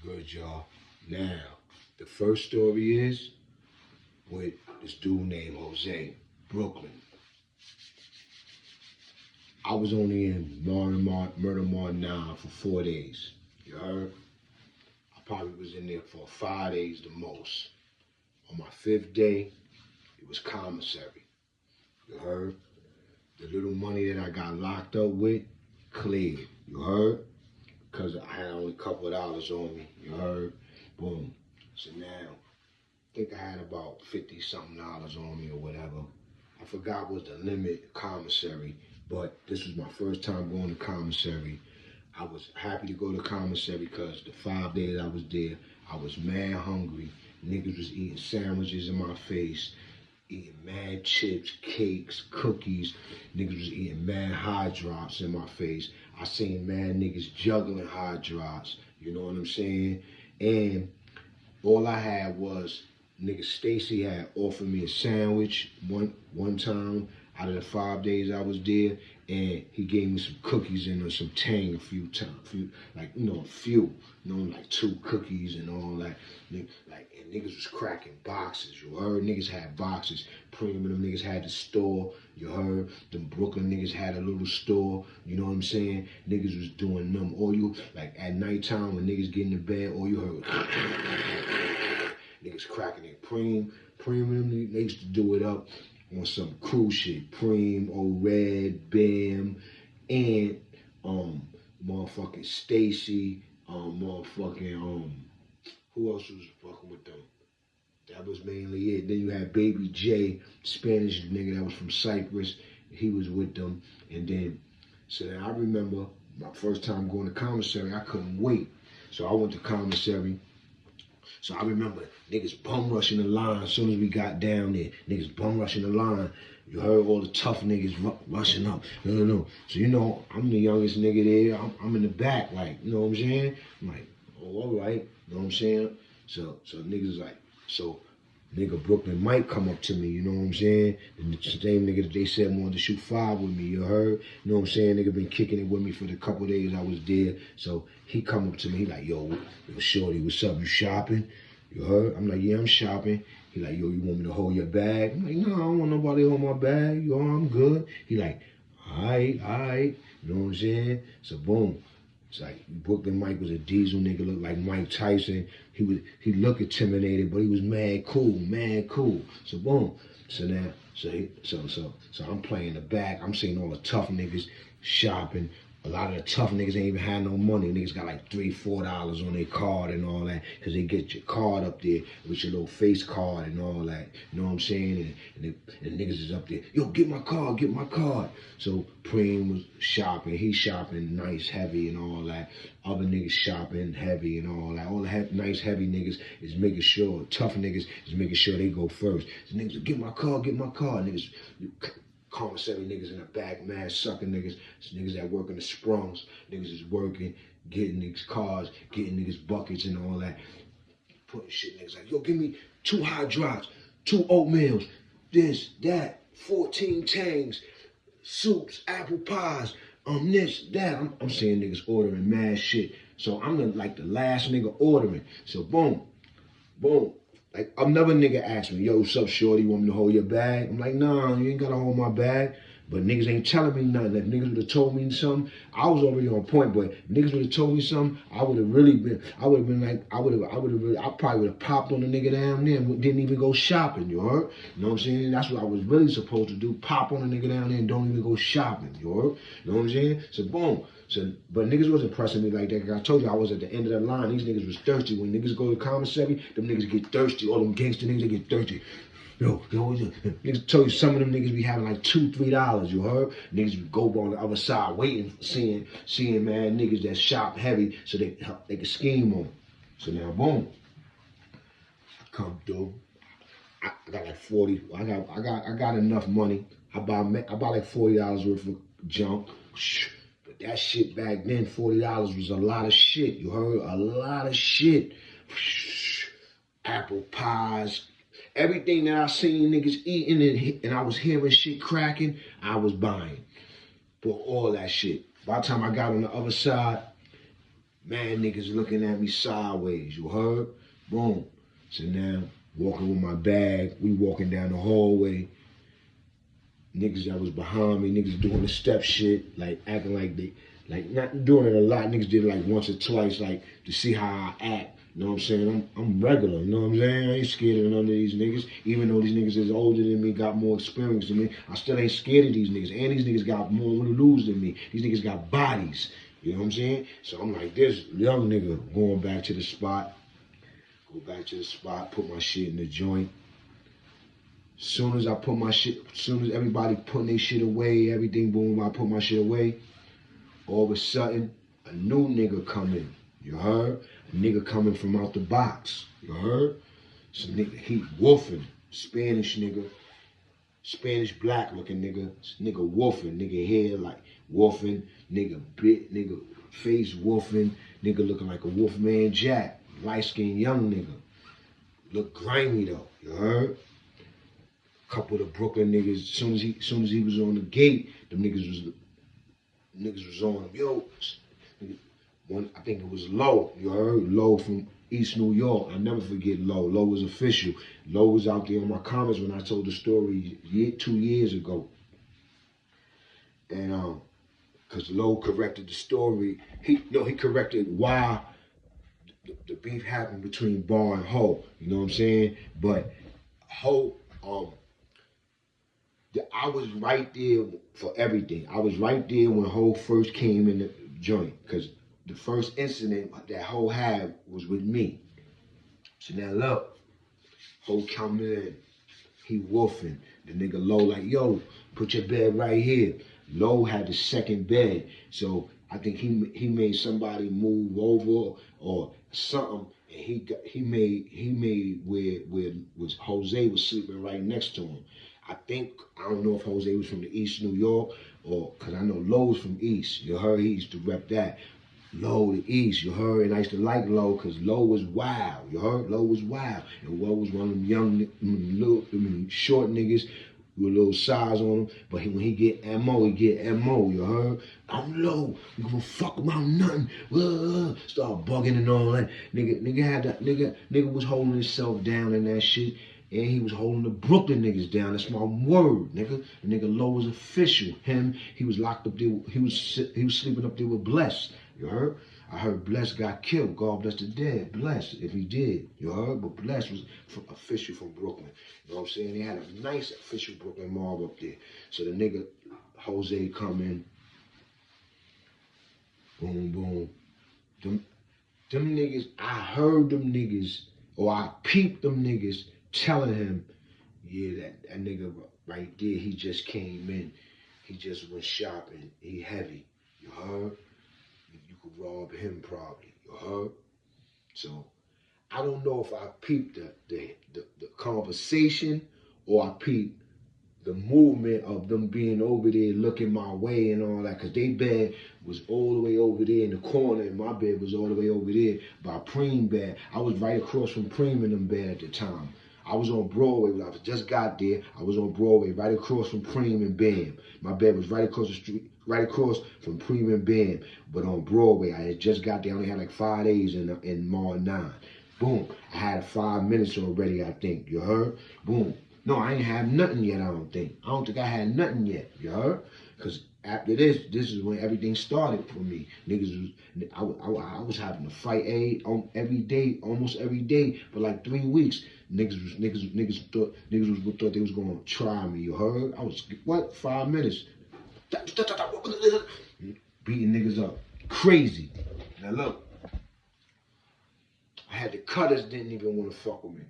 good, y'all? Now, the first story is with this dude named Jose, Brooklyn. I was only in Murder Mar 9 for 4 days. You heard? I probably was in there for 5 days the most. On my 5th day, it was Commissary. You heard? The little money that I got locked up with, cleared. You heard? Because I had only a couple of dollars on me. You heard? Boom. So now, I think I had about 50-something dollars on me or whatever. I forgot what the limit Commissary, but this was my first time going to Commissary. I was happy to go to Commissary because the 5 days I was there, I was mad hungry. Niggas was eating sandwiches in my face, eating mad chips, cakes, cookies. Niggas was eating mad hot drops in my face. I seen mad niggas juggling hot drops, you know what I'm saying? And all I had was, nigga Stacy had offered me a sandwich one time out of the 5 days I was there, and he gave me some cookies and some Tang a few times, like 2 cookies and all that. Like, and niggas was cracking boxes, you heard? Niggas had boxes. Premium niggas had the store, you heard? The Brooklyn niggas had a little store, you know what I'm saying? Niggas was doing them. Or you, like at nighttime when niggas get in the bed, all you heard, niggas cracking their premium, they used to do it up on some cruise shit. Preem, Old Red, Bam, and motherfucking Stacy, who else was fucking with them? That was mainly it. Then you had Baby J, Spanish nigga that was from Cyprus. He was with them. And then, so then I remember my first time going to Commissary, I couldn't wait. So I went to Commissary. So I remember niggas bum rushing the line as soon as we got down there. Niggas bum rushing the line. You heard all the tough niggas rushing up. No. So you know, I'm the youngest nigga there. I'm in the back, like, you know what I'm saying? I'm like, oh, all right. You know what I'm saying? So niggas like, so nigga Brooklyn might come up to me, you know what I'm saying? And the same nigga that they said wanted to shoot 5 with me, you heard? You know what I'm saying? Nigga been kicking it with me for the couple days I was there. So he come up to me, he like, yo, shorty, what's up? You shopping? You heard? I'm like, yeah, I'm shopping. He like, yo, you want me to hold your bag? I'm like, no, I don't want nobody to hold my bag. Yo, I'm good. He like, all right. You know what I'm saying? So boom. It's like Brooklyn Mike was a diesel nigga, looked like Mike Tyson. He looked intimidated, but he was mad cool. So boom. So now, so I'm playing the back. I'm seeing all the tough niggas shopping. A lot of the tough niggas ain't even had no money. Niggas got like $3, $4 on their card and all that, because they get your card up there with your little face card and all that. You know what I'm saying? And niggas is up there, yo, get my card. So Preem was shopping. He shopping nice, heavy and all that. Other niggas shopping heavy and all that. All the nice, heavy niggas is making sure, tough niggas is making sure they go first. So niggas, get my card. Niggas, Commissary niggas in the back, mad sucking niggas. Niggas that work in the sprungs. Niggas is working, getting niggas cars, getting niggas buckets and all that. Putting shit, niggas like, yo, give me 2 hot drops, 2 oatmeals, this, that, 14 tangs, soups, apple pies, this, that. I'm seeing niggas ordering mad shit. So I'm the last nigga ordering. So boom. Like, another nigga asked me, yo, what's up, shorty? You want me to hold your bag? I'm like, nah, you ain't gotta hold my bag. But niggas ain't telling me nothing. If niggas would have told me something, I was already on point. But if niggas would have told me something, I probably would have popped on the nigga down there and didn't even go shopping, you heard? You know what I'm saying? That's what I was really supposed to do. Pop on the nigga down there and don't even go shopping, you heard? You know what I'm saying? So boom. But niggas wasn't pressing me like that. Cause I told you I was at the end of the line. These niggas was thirsty. When niggas go to Commissary, them niggas get thirsty. All them gangster niggas, they get thirsty. Yo, niggas told you some of them niggas be having like $2, $3, you heard? Niggas would go on the other side waiting, seeing man niggas that shop heavy so they can scheme on. So now boom. I come through. I got like 40. I got enough money. I buy like $40 worth of junk. That shit back then, $40 was a lot of shit. You heard? A lot of shit. Apple pies. Everything that I seen niggas eating and I was hearing shit cracking, I was buying. For all that shit. By the time I got on the other side, Man, niggas looking at me sideways, you heard? Boom. So now, walking with my bag, we walking down the hallway. Niggas that was behind me, niggas doing the step shit, like acting like they, like not doing it a lot. Niggas did it like once or twice, like to see how I act. You know what I'm saying? I'm regular, you know what I'm saying? I ain't scared of none of these niggas. Even though these niggas is older than me, got more experience than me, I still ain't scared of these niggas. And these niggas got more to lose than me. These niggas got bodies. You know what I'm saying? So I'm like, this young nigga going back to the spot. Go back to the spot, put my shit in the joint. Soon as I put my shit, soon as everybody putting their shit away, everything boom, I put my shit away. All of a sudden, a new nigga come in. You heard? A nigga coming from out the box. You heard? Some nigga, he wolfing. Spanish nigga. Spanish black looking nigga. Nigga wolfing. Nigga hair like wolfing. Nigga bit. Nigga face wolfing. Nigga looking like a Wolfman Jack. Light skinned young nigga. Look grimy though. You heard? Couple of the Brooklyn niggas. Soon as he was on the gate, them niggas was on him. Yo, one, I think it was Low. You heard? Low from East New York. I never forget Low. Low was official. Low was out there on my comments when I told the story 2 years ago. And cause Low corrected the story. He corrected why the beef happened between Bar and Ho. You know what I'm saying? But Ho, I was right there for everything. I was right there when Ho first came in the joint. Cause the first incident that Ho had was with me. So now look, Ho coming in, he woofing. The nigga Low like, yo, put your bed right here. Low had the second bed, so I think he made somebody move over or something, and he made where was Jose was sleeping right next to him. I don't know if Jose was from the East New York or cause I know Low's from East. You heard he used to rep that. Low the East, you heard, and I used to like Low because Low was wild. You heard, Low was wild, and Low was one of them young, little, short niggas with a little size on him. But when he get MO, he get MO. You heard? I'm Low. We gonna fuck about nothing. Start bugging and all that. Nigga was holding himself down in that shit. And he was holding the Brooklyn niggas down. That's my word, nigga. The nigga Low was official. Him, he was locked up there. He was sleeping up there with Bless. You heard? I heard Bless got killed. God bless the dead. Bless, if he did. You heard? But Bless was official from Brooklyn. You know what I'm saying? They had a nice official Brooklyn mob up there. So the nigga Jose come in. Boom, boom. Them niggas, I heard them niggas, or I peeped them niggas telling him, yeah, that nigga right there, he just came in. He just went shopping. He heavy. You heard? You could rob him probably. You heard? So I don't know if I peeped the conversation or I peeped the movement of them being over there looking my way and all that, because they bed was all the way over there in the corner and my bed was all the way over there by Preem bed. I was right across from Preem and them bed at the time. I was on Broadway when I just got there. I was on Broadway right across from Preem and Bam. My bed was right across the street, right across from Preem and Bam. But on Broadway, I had just got there. I only had like 5 days in Mall 9. Boom. I had 5 minutes already, I think. You heard? Boom. No, I ain't have nothing yet, I don't think. I don't think I had nothing yet. You heard? Because after this is when everything started for me. Niggas was, I was having to fight every day, almost every day for like 3 weeks. Niggas thought they was gonna try me. You heard? I was 5 minutes, beating niggas up, crazy. Now look, I had the cutters didn't even want to fuck with me.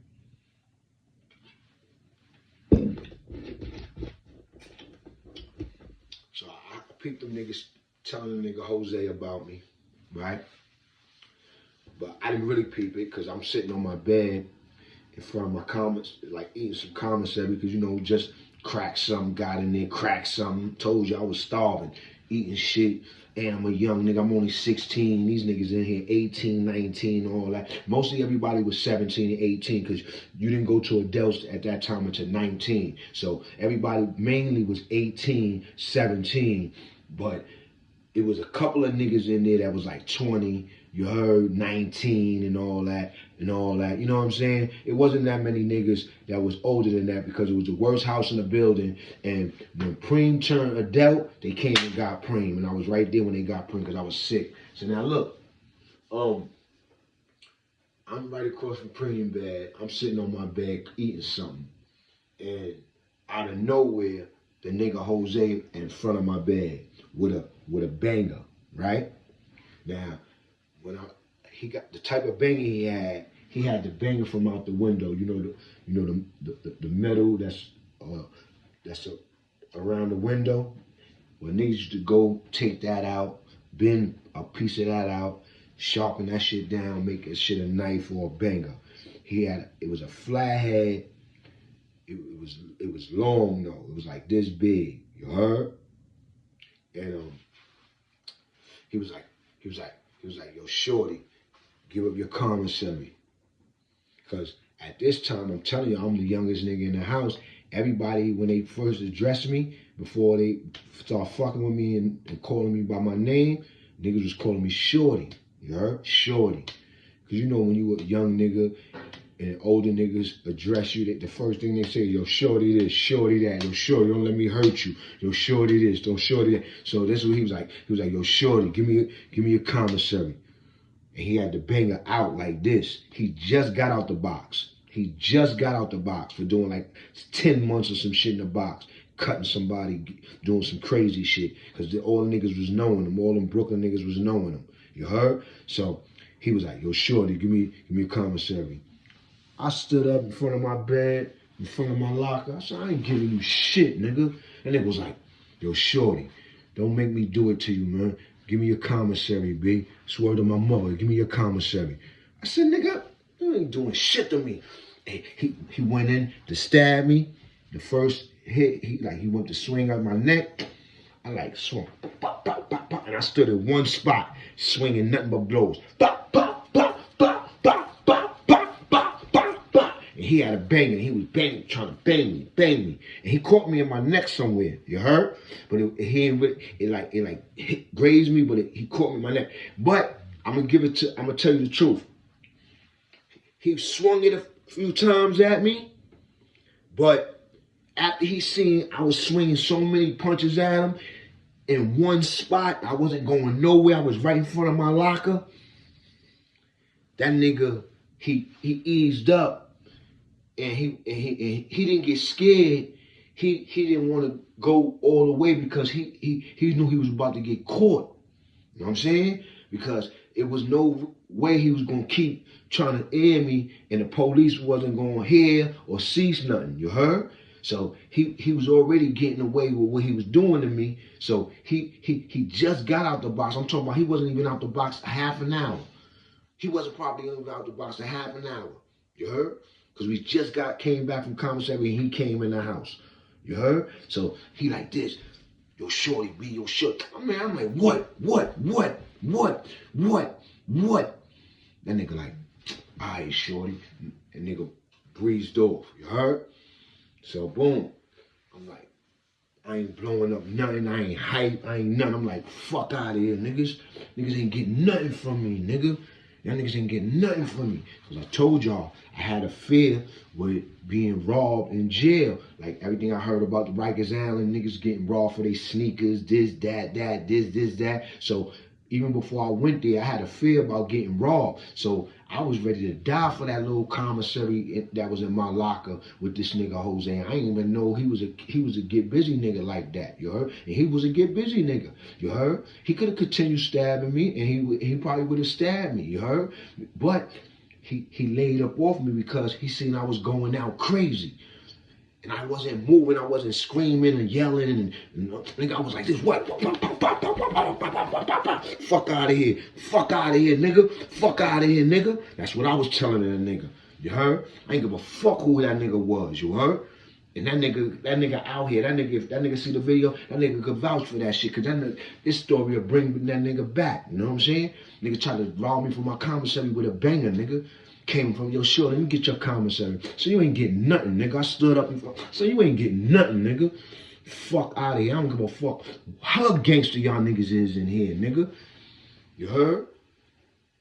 So I peeped them niggas telling the nigga Jose about me, right? But I didn't really peep it because I'm sitting on my bed in front of my comments, like eating some commissary because, you know, just cracked something, got in there, cracked something. Told you I was starving, eating shit. And I'm a young nigga, I'm only 16. These niggas in here 18, 19, all that. Mostly everybody was 17 and 18 because you didn't go to adults at that time until 19. So everybody mainly was 18, 17. But it was a couple of niggas in there that was like 20, you heard, 19 and all that, you know what I'm saying? It wasn't that many niggas that was older than that because it was the worst house in the building, and when Preem turned adult, they came and got Preem, and I was right there when they got Preem because I was sick. So now look, I'm right across from Preem bed, I'm sitting on my bed eating something, and out of nowhere, the nigga Jose in front of my bed with a banger, right? Now, when he got the type of banger he had the banger from out the window. You know the metal that's around the window. Well, niggas used to go take that out, bend a piece of that out, sharpen that shit down, make that shit a knife or a banger. It was a flathead. It was long though. It was like this big. You heard? And he was like, yo, shorty, give up your commissary. Because at this time, I'm telling you, I'm the youngest nigga in the house. Everybody, when they first addressed me, before they start fucking with me and calling me by my name, niggas was calling me shorty. You heard? Shorty. Because you know when you a young nigga and older niggas address you, the first thing they say, yo, shorty this, shorty that, yo, shorty, don't let me hurt you, yo, shorty this, don't shorty that. So that's what he was like. He was like, yo, shorty, give me your commissary. And he had the banger out like this. He just got out the box. He just got out the box for doing like 10 months or some shit in the box, cutting somebody, doing some crazy shit. Because all the niggas was knowing him. All them Brooklyn niggas was knowing him. You heard? So he was like, yo, shorty, give me a commissary. I stood up in front of my bed, in front of my locker. I said, I ain't giving you shit, nigga. And it was like, yo, shorty, don't make me do it to you, man. Give me your commissary, B. Swear to my mother, give me your commissary. I said, nigga, you ain't doing shit to me. And he went in to stab me. The first hit, he went to swing at my neck. I like swung, pop, pop, pop, pop, and I stood in one spot, swinging nothing but blows. Pop, pop, pop, pop, pop, pop, pop, pop, pop, pop. And he had a bang, and he was banging, trying to bang me. And he caught me in my neck somewhere. You heard? But it hit, grazed me, but he caught me in my neck. But I'm gonna tell you the truth. He swung it a few times at me, but after he seen I was swinging so many punches at him in one spot, I wasn't going nowhere. I was right in front of my locker. That nigga, he eased up, and he didn't get scared. He didn't want to go all the way because he knew he was about to get caught. You know what I'm saying? Because it was no way he was gonna keep trying to air me, and the police wasn't gonna hear or see nothing. You heard? So he was already getting away with what he was doing to me. So he just got out the box. I'm talking about he wasn't even out the box a half an hour. He wasn't probably even out the box a half an hour. You heard? Because we just came back from commissary and he came in the house. You heard? So he like this. Yo, shorty, be your shorty. I'm like, what? That nigga like, all right, shorty. And nigga breezed off. You heard? So boom, I'm like, I ain't blowing up nothing, I ain't hype, I ain't nothing. I'm like, fuck out of here, niggas. Niggas ain't getting nothing from me, nigga. Y'all niggas ain't getting nothing from me. Because I told y'all, I had a fear with being robbed in jail. Like everything I heard about the Rikers Island, niggas getting robbed for their sneakers, this, that. So even before I went there, I had a fear about getting robbed. So I was ready to die for that little commissary that was in my locker with this nigga Jose. I didn't even know he was a get busy nigga like that. You heard? And he was a get busy nigga. You heard? He could have continued stabbing me, and he probably would have stabbed me. You heard? But he laid up off me because he seen I was going out crazy. And I wasn't moving, I wasn't screaming and yelling, and nigga, I was like this, what? Fuck out of here, nigga. Fuck out of here, nigga. That's what I was telling the nigga. You heard? I ain't give a fuck who that nigga was, you heard? And that nigga out here, if that nigga see the video, that nigga could vouch for that shit, cause this story will bring that nigga back, you know what I'm saying? Nigga tried to rob me from my commissary with a banger, nigga. Came from your shoulder, let me get your commissary. So you ain't getting nothing, nigga. I stood up and so you ain't getting nothing, nigga. Fuck out of here. I don't give a fuck how gangster y'all niggas is in here, nigga. You heard?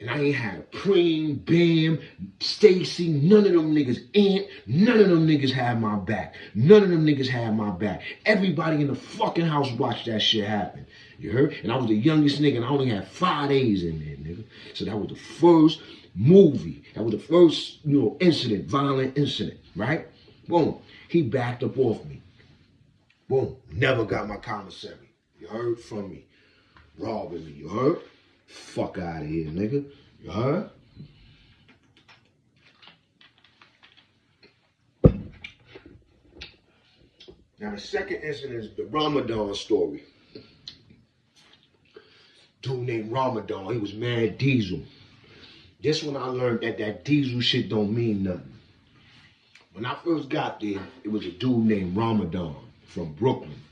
And I ain't had Preem, Bam, Stacy, none of them niggas, Ant, none of them niggas had my back. None of them niggas had my back. Everybody in the fucking house watched that shit happen. You heard? And I was the youngest nigga and I only had 5 days in there, nigga. So that was the first movie. That was the first, incident, violent incident, right? Boom. He backed up off me. Boom. Never got my commissary. You heard? From me. Robbing me. You heard? Fuck out of here, nigga. You heard? Now, the second incident is the Ramadan story. Dude named Ramadan, he was mad diesel. This one I learned that diesel shit don't mean nothing. When I first got there, it was a dude named Ramadan from Brooklyn.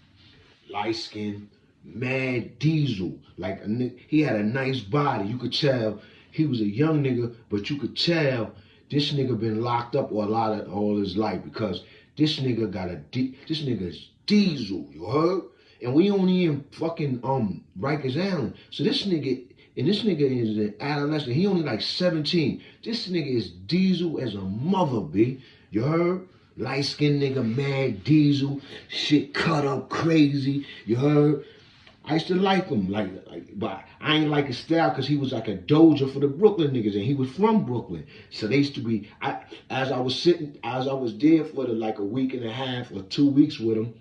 Light skin, mad diesel. Like he had a nice body. You could tell he was a young nigga, but you could tell this nigga been locked up all his life because this nigga this nigga's diesel, you heard? And we only in fucking Rikers Island. So this nigga is an adolescent. He only like 17. This nigga is diesel as a mother, B. You heard? Light-skinned nigga, mad diesel, shit cut up crazy. You heard? I used to like him, but I ain't like his style because he was like a doja for the Brooklyn niggas, and he was from Brooklyn. So they used to be, as I was there for like a week and a half or 2 weeks with him,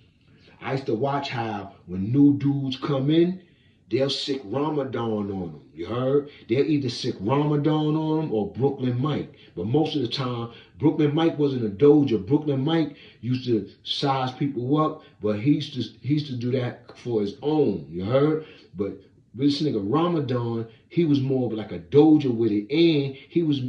I used to watch how when new dudes come in, they'll sick Ramadan on them. You heard? They'll either sick Ramadan on them or Brooklyn Mike. But most of the time, Brooklyn Mike wasn't a doja. Brooklyn Mike used to size people up, but he used to do that for his own. You heard? But this nigga Ramadan, he was more of like a doja with it, and he was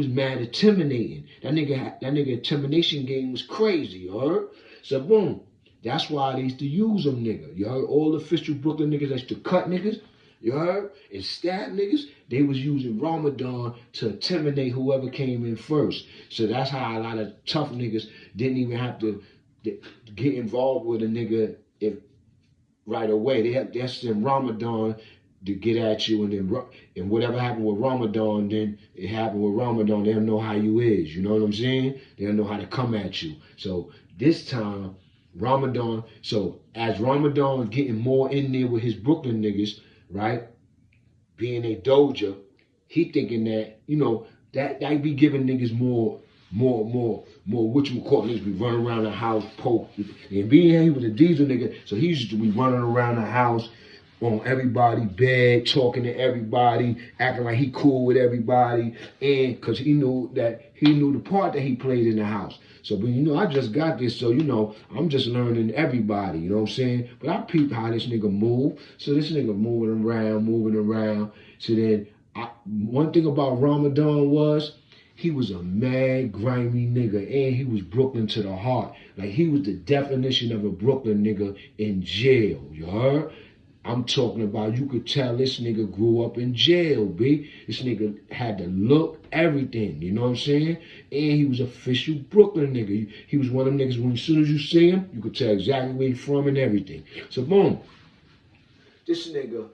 mad intimidating. That nigga intimidation game was crazy. You heard? So boom. That's why they used to use them, nigga. You heard? All the official Brooklyn niggas that used to cut niggas, you heard? And stab niggas, they was using Ramadan to intimidate whoever came in first. So that's how a lot of tough niggas didn't even have to get involved with a nigga right away. They send Ramadan to get at you, and whatever happened with Ramadan, then it happened with Ramadan. They don't know how you is. You know what I'm saying? They don't know how to come at you. So this time, Ramadan, so as Ramadan getting more in there with his Brooklyn niggas, right? Being a doja, he thinking that, that be giving niggas more whatchamacallit, niggas be running around the house, poke. And being he was a diesel nigga, so he used to be running around the house on everybody's bed, talking to everybody, acting like he cool with everybody, and because he knew the part that he played in the house. So, but I just got this, so I'm just learning everybody, you know what I'm saying? But I peep how this nigga move. So this nigga moving around. So then, one thing about Ramadan was, he was a mad, grimy nigga, and he was Brooklyn to the heart. Like, he was the definition of a Brooklyn nigga in jail, you heard? I'm talking about, you could tell this nigga grew up in jail, B. This nigga had the look, everything, you know what I'm saying? And he was official Brooklyn nigga. He was one of them niggas, when as soon as you see him, you could tell exactly where he's from and everything. So boom, this nigga,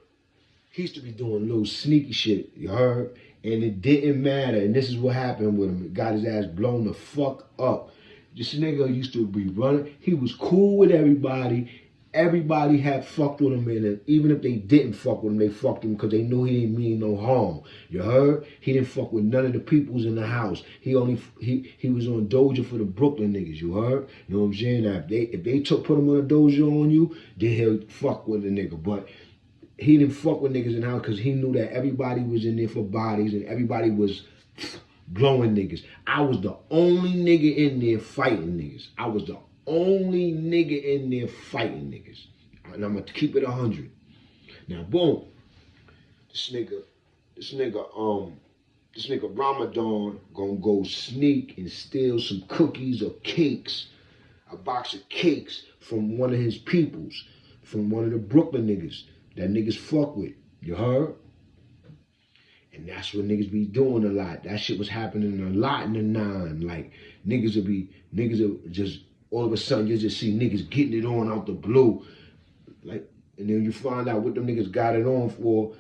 he used to be doing little sneaky shit, you heard? And it didn't matter, and this is what happened with him. It got his ass blown the fuck up. This nigga used to be running, he was cool with everybody. Everybody had fucked with him, and even if they didn't fuck with him, they fucked him because they knew he didn't mean no harm. You heard? He didn't fuck with none of the peoples in the house. He was on doja for the Brooklyn niggas. You heard? You know what I'm saying? Now, if they put him on a doja on you, then he'll fuck with the nigga. But he didn't fuck with niggas in the house because he knew that everybody was in there for bodies and everybody was blowing niggas. I was the only nigga in there fighting niggas. I was the only nigga in there fighting niggas. And I'm gonna keep it 100. Now boom, this nigga Ramadan gonna go sneak and steal some cookies or cakes, a box of cakes from one of his peoples, from one of the Brooklyn niggas that niggas fuck with. You heard? And that's what niggas be doing a lot. That shit was happening a lot in the 9. Like niggas will just all of a sudden you just see niggas getting it on out the blue. Like, and then you find out what them niggas got it on for.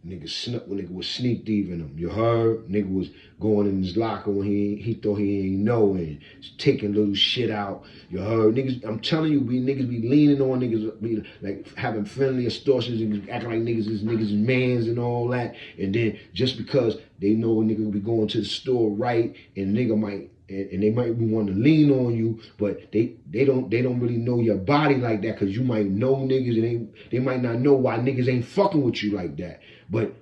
Nigga was sneak thieving him. You heard? Nigga was going in his locker when he thought he ain't know and taking little shit out. You heard? Niggas, I'm telling you, niggas be leaning on niggas, be like having friendly extortions and acting like niggas is mans and all that. And then just because they know a nigga will be going to the store right and nigga might and they might want to lean on you, but they don't really know your body like that, because you might know niggas and they might not know why niggas ain't fucking with you like that. But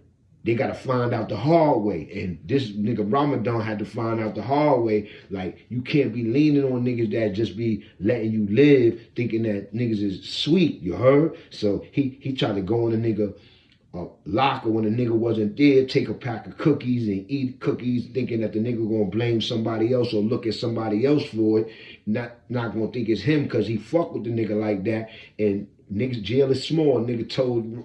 they got to find out the hard way. And this nigga Ramadan had to find out the hard way. Like, you can't be leaning on niggas that just be letting you live, thinking that niggas is sweet, you heard? So he tried to go in a nigga locker when the nigga wasn't there, take a pack of cookies and eat cookies, thinking that the nigga gonna blame somebody else or look at somebody else for it, not gonna think it's him because he fuck with the nigga like that. And niggas jail is small. Nigga told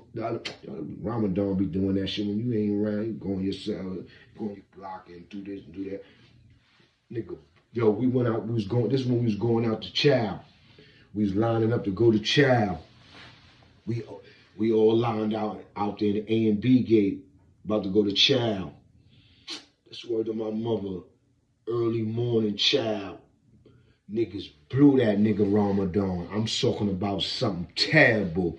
Ramadan be doing that shit when you ain't around. You go in your cell, go in your block and do this and do that. Nigga, yo, we went out. This is when we was going out to chow. We was lining up to go to chow. We all lined out there in the A and B gate, about to go to chow. That's word to my mother. Early morning chow. Niggas blew that nigga Ramadan. I'm talking about something terrible.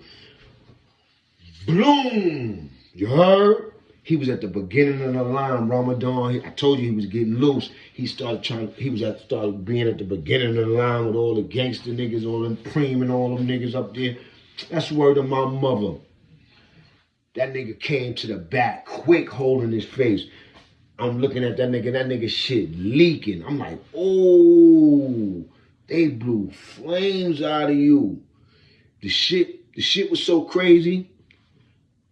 Bloom! You heard? He was at the beginning of the line, Ramadan. I told you he was getting loose. He started being at the beginning of the line with all the gangster niggas, all them cream and all them niggas up there. That's word of my mother. That nigga came to the back quick, holding his face. I'm looking at that nigga shit leaking. I'm like, oh, they blew flames out of you. The shit was so crazy,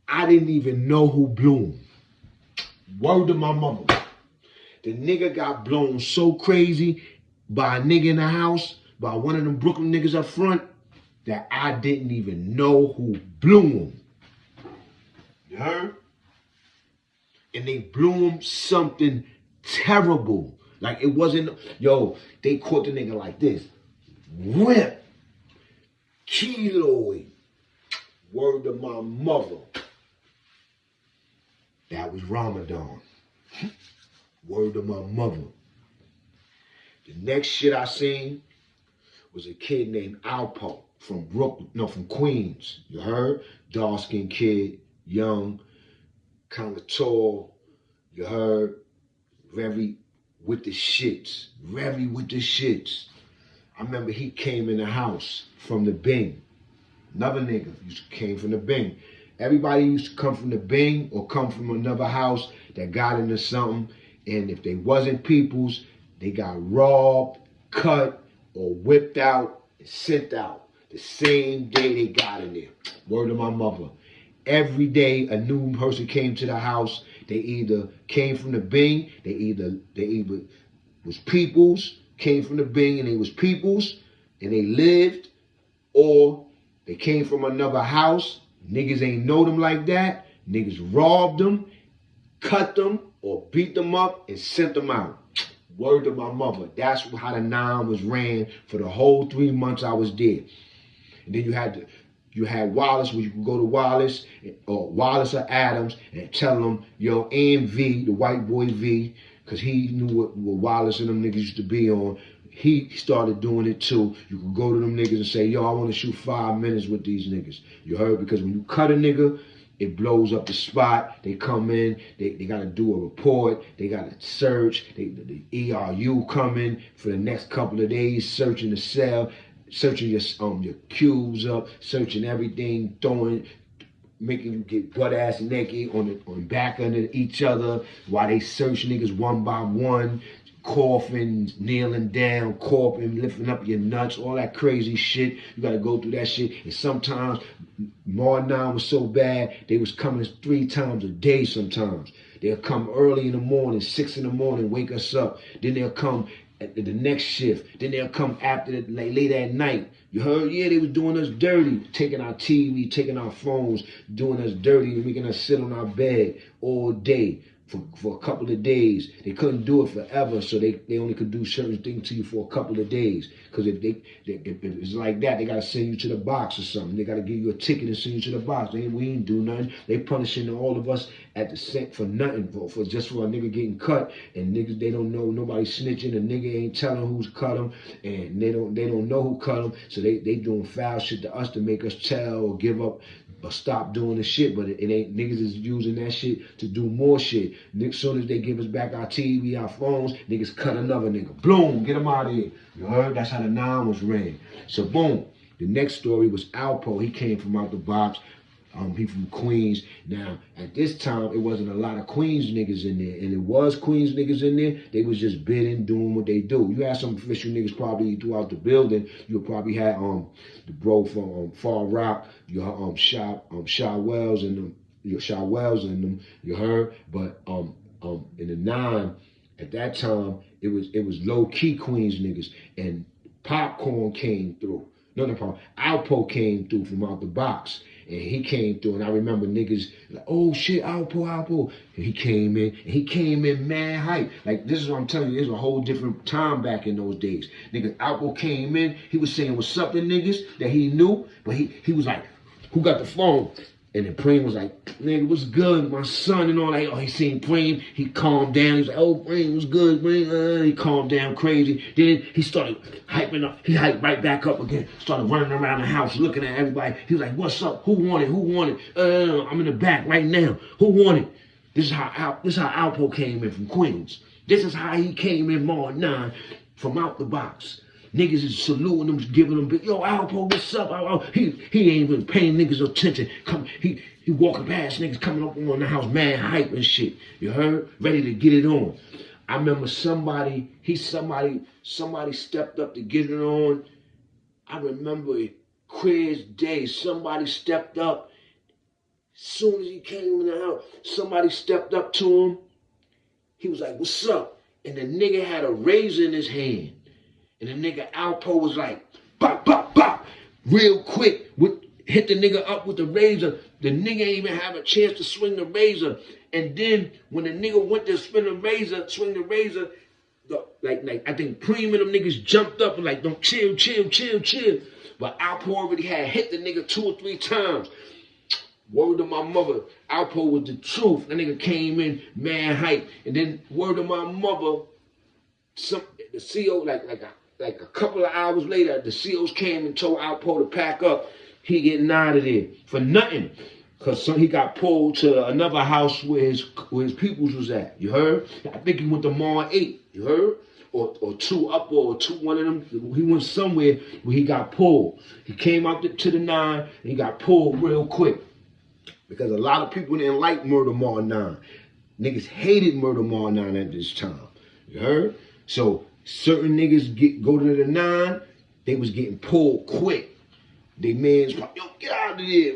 I didn't even know who blew him. Word to my mother. The nigga got blown so crazy by a nigga in the house, by one of them Brooklyn niggas up front, that I didn't even know who blew him. You heard? And they blew him something terrible. Like, it wasn't, yo, they caught the nigga like this. Whip. Keloid. Word to my mother. That was Ramadan. Word to my mother. The next shit I seen was a kid named Alpo from from Queens. You heard? Dark-skinned kid, young, kind of tall. You heard? Very with the shits. Very with the shits. I remember he came in the house from the Bing. Another nigga came from the Bing. Everybody used to come from the Bing or come from another house that got into something. And if they wasn't people's, they got robbed, cut, or whipped out and sent out the same day they got in there. Word of my mother. Every day a new person came to the house. They either came from the Bing, they either was peoples, came from the Bing and they was peoples and they lived, or they came from another house. Niggas ain't know them like that. Niggas robbed them, cut them, or beat them up and sent them out. Word to my mother. That's how the 9 was ran for the whole 3 months I was there. And then you had Wallace, where you could go to Wallace or Adams and tell them, yo, and V, the white boy V, because he knew what Wallace and them niggas used to be on. He started doing it too. You could go to them niggas and say, yo, I want to shoot 5 minutes with these niggas. You heard? Because when you cut a nigga, it blows up the spot. They come in, they got to do a report. They got to search. The ERU come in for the next couple of days, searching the cell, searching your cubes up, searching everything, making you get butt ass naked on back under each other while they search niggas one by one, coughing, kneeling down, coughing, lifting up your nuts, all that crazy shit. You gotta go through that shit. And sometimes Ramadan was so bad, they was coming 3 times a day sometimes. They'll come early in the morning, 6 in the morning, wake us up. Then they'll come at the next shift. Then they'll come after late at night. You heard? Yeah, they was doing us dirty, taking our TV, taking our phones, doing us dirty, making us sit on our bed all day. for a couple of days. They couldn't do it forever, so they only could do certain things to you for a couple of days. Because if it's like that, they gotta send you to the box or something. They gotta give you a ticket and send you to the box. We ain't do nothing. They punishing all of us at the same for nothing, for just for a nigga getting cut. And niggas, they don't know, nobody snitching. A nigga ain't telling who's cut them, and they don't know who cut them. So they doing foul shit to us to make us tell or give up or stop doing the shit. But it ain't, niggas is using that shit to do more shit. As soon as they give us back our TV, our phones, niggas cut another nigga. Boom, get them out of here. You heard? That's how the 9 was ran. So boom, the next story was Alpo. He came from out the box. He from Queens. Now, at this time, it wasn't a lot of Queens niggas in there. And it was Queens niggas in there. They was just bidding, doing what they do. You had some official niggas probably throughout the building. You probably had the bro from Far Rock, your Shaw Wells and them, your Shaw Wells and them, you heard? But in the 9, at that time, it was low-key Queens niggas. And Popcorn came through. No problem. Alpo came through from out the box. And he came through, and I remember niggas like, oh shit, Alpo. And he came in mad hype. Like, this is what I'm telling you, there's a whole different time back in those days. Niggas, Alpo came in, he was saying what's up to niggas that he knew, but he was like, who got the phone? And then Preem was like, nigga, what's good, my son, and all that. Oh, he seen Preem, he calmed down. He was like, oh, Preem, what's good, Preem? He calmed down crazy. Then he started hyping up. He hyped right back up again. Started running around the house, looking at everybody. He was like, what's up? Who wanted? I'm in the back right now. Who wanted? This is how Alpo came in from Queens. This is how he came in March 9 from out the box. Niggas is saluting them, giving them, yo, Alpo, what's up? He ain't even paying niggas attention. He walking past niggas coming up on the house, mad hype and shit. You heard? Ready to get it on. I remember somebody stepped up to get it on. I remember it clear as day. Somebody stepped up. As soon as he came in the house, somebody stepped up to him. He was like, what's up? And the nigga had a razor in his hand. And the nigga Alpo was like, bop, bop, bop, real quick, hit the nigga up with the razor. The nigga ain't even have a chance to swing the razor. And then when the nigga went to swing the razor, like I think Preem and them niggas jumped up and like, don't chill. But Alpo already had hit the nigga 2 or 3 times. Word to my mother, Alpo was the truth. That nigga came in mad hype. And then word to my mother, the CO, like a couple of hours later, the COs came and told Alpo to pack up. He getting out of there for nothing. Cause he got pulled to another house where his peoples was at. You heard? I think he went to Mar 8. You heard? Or 2 up or 2, one of them. He went somewhere where he got pulled. He came out to the 9 and he got pulled real quick. Because a lot of people didn't like Murder Mar 9. Niggas hated Murder Mar 9 at this time. You heard? So certain niggas go to the 9, they was getting pulled quick. They mans, yo, get out of there.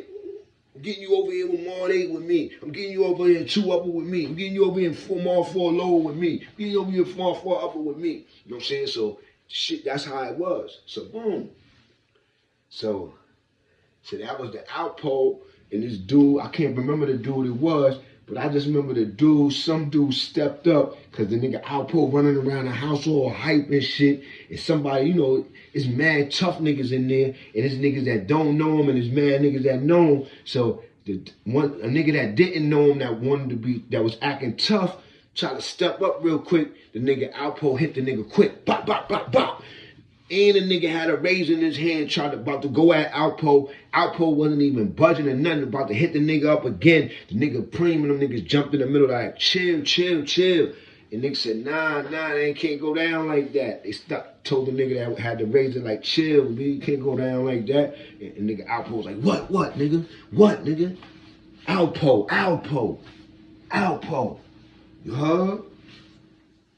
I'm getting you over here with Mar 8 with me. I'm getting you over here 2 upper with me. I'm getting you over here in Mar 4 lower with me. I'm getting you over here in Mar 4 upper with me. You know what I'm saying? So shit, that's how it was. So boom. So that was the Alpo and this dude, I can't remember the dude it was, but I just remember some dude stepped up because the nigga Alpo running around the house all hype and shit. And somebody, it's mad tough niggas in there. And it's niggas that don't know him and it's mad niggas that know him. So a nigga that didn't know him that was acting tough, tried to step up real quick. The nigga Alpo hit the nigga quick. Bop, bop, bop, bop. And the nigga had a razor in his hand, about to go at Alpo. Alpo wasn't even budging or nothing, about to hit the nigga up again. The nigga Preem and them niggas jumped in the middle like, chill. And nigga said, nah, they can't go down like that. They told the nigga that had the razor like, chill, B, you can't go down like that. And nigga Alpo was like, what, nigga? What, nigga? Alpo. You heard?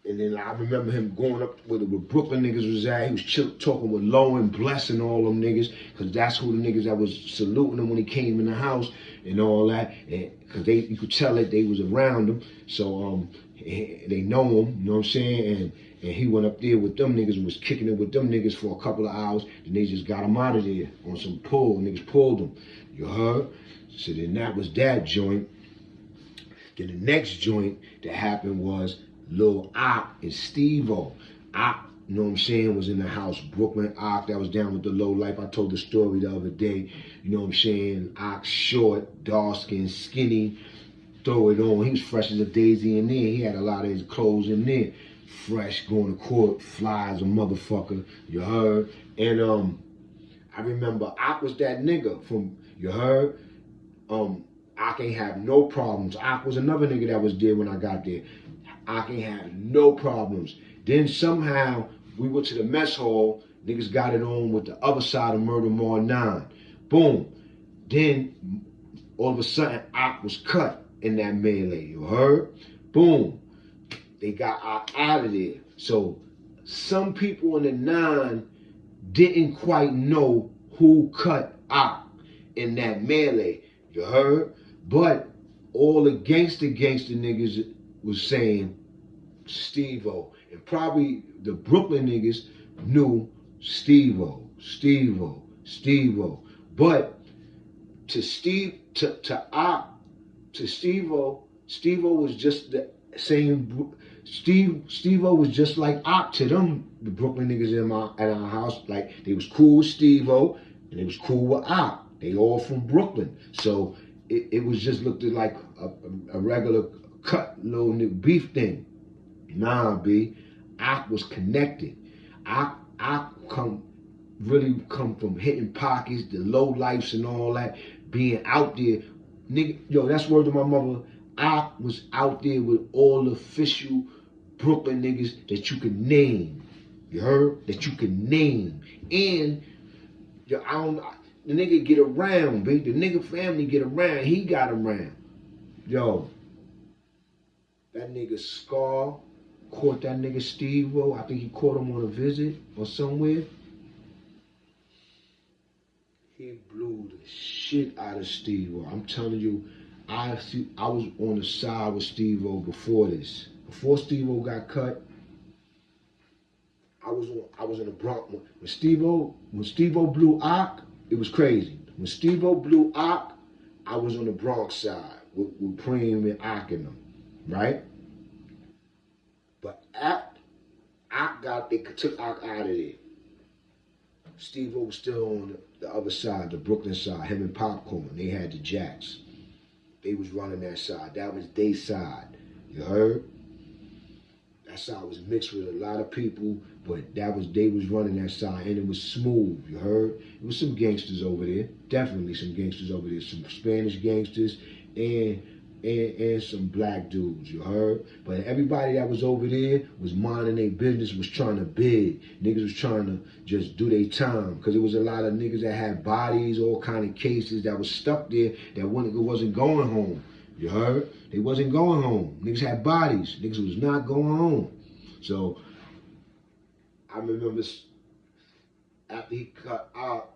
And then I remember him going up where Brooklyn niggas was at. He was talking with Low and blessing all them niggas, because that's who the niggas that was saluting him when he came in the house and all that. Because you could tell that they was around him. So they know him, you know what I'm saying? And he went up there with them niggas and was kicking it with them niggas for a couple of hours. And they just got him out of there on some pull. Niggas pulled him. You heard? So then that was that joint. Then the next joint that happened was Lil Ock and Steve-O. Ock, you know what I'm saying, was in the house. Brooklyn Ock, that was down with the low life. I told the story the other day. You know what I'm saying? Ock short, dark skin, skinny. Throw it on. He was fresh as a daisy in there. He had a lot of his clothes in there. Fresh, going to court, fly as a motherfucker. You heard? And I remember Ock was that nigga from, you heard? Ock ain't have no problems. Ock was another nigga that was there when I got there. Ock ain't have no problems. Then somehow we went to the mess hall. Niggas got it on with the other side of Murder Mall 9. Boom. Then all of a sudden Ock was cut in that melee. You heard? Boom. They got Ock out of there. So some people in the 9 didn't quite know who cut Ock in that melee. You heard? But all the gangster niggas was saying Steve-O. And probably the Brooklyn niggas knew Steve-O, Steve-O, Steve-O. But to Steve-O, Steve-O was just the same. Steve-O was just like Ock to them, the Brooklyn niggas at our house. Like, they was cool with Steve-O and they was cool with Ock. They all from Brooklyn. So it was just looked like a regular cut little beef thing. Nah, B. Ock was connected. Ock really come from hitting pockets, the low lifes and all that, being out there. Nigga, yo, that's word to my mother. Ock was out there with all the official Brooklyn niggas that you could name. You heard? That you could name. And yo, the nigga get around, B. The nigga family get around. He got around. Yo, that nigga Scar caught that nigga Steve-O. I think he caught him on a visit or somewhere. He blew the shit out of Steve-O. I'm telling you, I was on the side with Steve-O before this. Before Steve-O got cut, I was in the Bronx. When Steve-O blew Ock, it was crazy. When Steve-O blew Ock, I was on the Bronx side with Preem and Ock in them, right? But they took Ock out of there. Steve-O was still on the other side, the Brooklyn side, him and Popcorn. They had the Jacks. They was running that side. That was their side. You heard? That side was mixed with a lot of people, but they was running that side, and it was smooth. You heard? It was some gangsters over there. Definitely some gangsters over there. Some Spanish gangsters and some black dudes, you heard? But everybody that was over there was minding their business, was trying to bid. Niggas was trying to just do their time. Because there was a lot of niggas that had bodies, all kind of cases that was stuck there that wasn't going home. You heard? They wasn't going home. Niggas had bodies. Niggas was not going home. So, I remember after he cut out,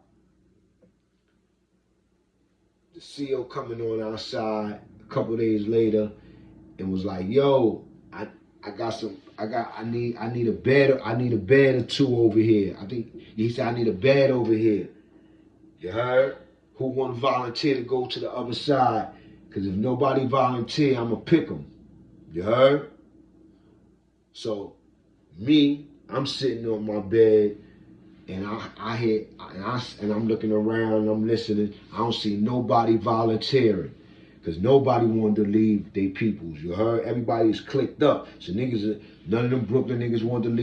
the CO coming on our side a couple days later and was like, yo, I need a bed or two over here. I think he said, I need a bed over here. You heard? Who want to volunteer to go to the other side? Because if nobody volunteer, I'm going to pick them. You heard? So, I'm sitting on my bed, and I'm looking around, I'm listening. I don't see nobody volunteering. Because nobody wanted to leave their peoples. You heard? Everybody's clicked up. So none of them Brooklyn niggas wanted to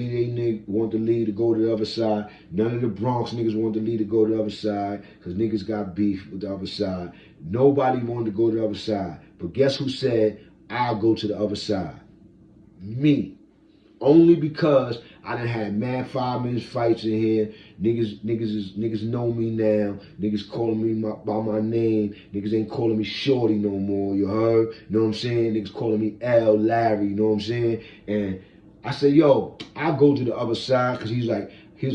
leave to go to the other side. None of the Bronx niggas wanted to leave to go to the other side. Because niggas got beef with the other side. Nobody wanted to go to the other side. But guess who said, I'll go to the other side? Me. Only because I done had mad 5-minute fights in here. Niggas know me now. Niggas calling me by my name. Niggas ain't calling me Shorty no more. You heard? You know what I'm saying? Niggas calling me L, Larry. You know what I'm saying? And I said, yo, I'll go to the other side. Because he was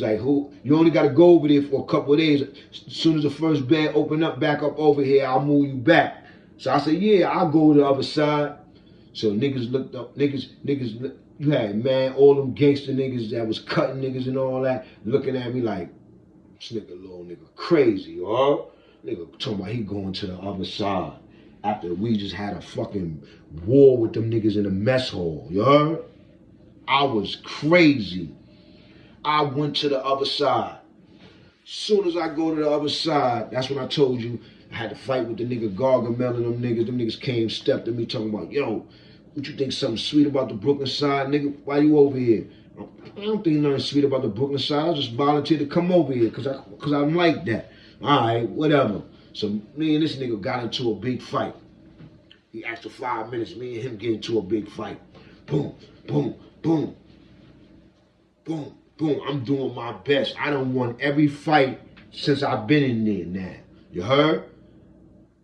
like, who? You only got to go over there for a couple of days. As soon as the first bed open up, back up over here, I'll move you back. So I said, yeah, I'll go to the other side. So niggas looked up. You had, man, all them gangster niggas that was cutting niggas and all that, looking at me like, this nigga little nigga crazy, you heard? Nigga talking about he going to the other side. after we just had a fucking war with them niggas in the mess hall. You heard? I was crazy. I went to the other side. Soon as I go to the other side, that's when I told you I had to fight with the nigga Gargamel and them niggas. Them niggas came, stepped at me talking about, yo, what you think something sweet about the Brooklyn side, nigga? Why you over here? I don't think nothing sweet about the Brooklyn side. I just volunteered to come over here because I'm like that. All right, whatever. So me and this nigga got into a big fight. He asked for 5 minutes. Me and him get into a big fight. Boom, boom, boom, boom, boom. I'm doing my best. I done won every fight since I've been in there now. You heard?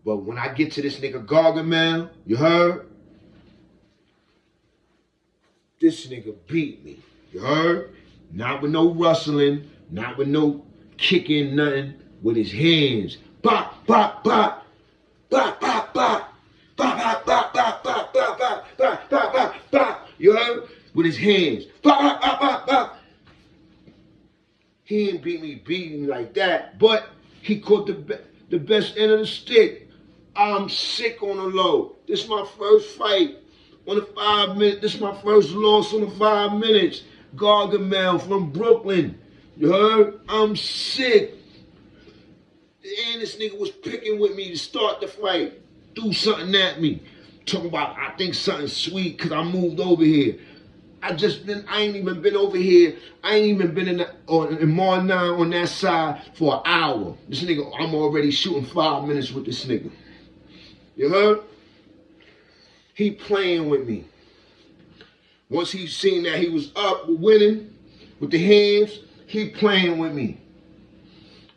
But when I get to this nigga Gargamel, you heard? This nigga beat me. You heard? Not with no rustling, not with no kicking, nothing. With his hands. Bop, bop, bop. Bop, bop, bop. Bop, bop, bop, bop, bop, bop, bop, bop, bop, bop, bop. You heard? With his hands. Bop, bop, bop, bop, bop. He didn't beat me like that, but he caught the best end of the stick. I'm sick on the low. This is my first fight on the 5 minutes. This is my first loss on the 5 minutes. Gargamel from Brooklyn. You heard? I'm sick. And this nigga was picking with me to start the fight. Do something at me. Talking about, I think something sweet because I moved over here. I ain't even been over here. I ain't even been in Mar 9 on that side for an hour. This nigga, I'm already shooting 5 minutes with this nigga. You heard? He playing with me. Once he seen that he was up winning with the hands, he playing with me.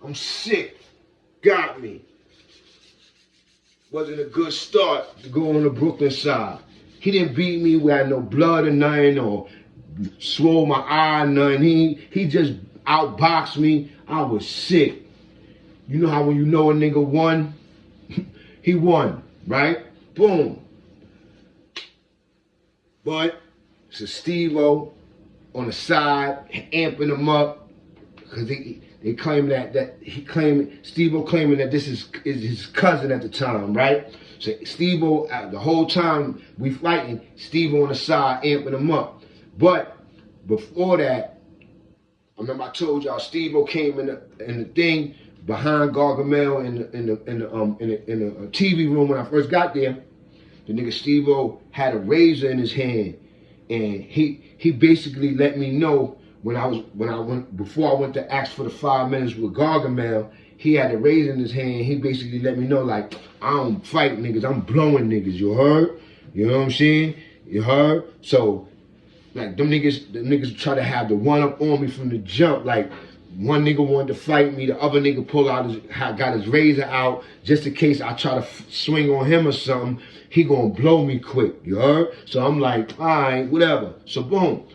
I'm sick. Got me. Wasn't a good start to go on the Brooklyn side. He didn't beat me. We had no blood or nothing, or swole my eye or nothing. He just outboxed me. I was sick. You know how when you know a nigga won? He won, right? Boom. But it's a Steve-O on the side, amping him up, because they claim Steve-O claiming that this is his cousin at the time, right? So Steve-O, the whole time we fighting, Steve-O on the side amping him up. But before that, I remember I told y'all Steve-O came in the thing behind Gargamel in the TV room when I first got there. The nigga Steve-O had a razor in his hand, and he basically let me know before I went to ask for the 5 minutes with Gargamel. He had a razor in his hand. He basically let me know, like, I don't fight niggas, I'm blowing niggas. You heard? You know what I'm saying? You heard? So, like, the niggas try to have the one up on me from the jump. Like, one nigga wanted to fight me, the other nigga got his razor out just in case I try to swing on him or something. He gonna blow me quick. You heard? So I'm like, all right, whatever. So boom.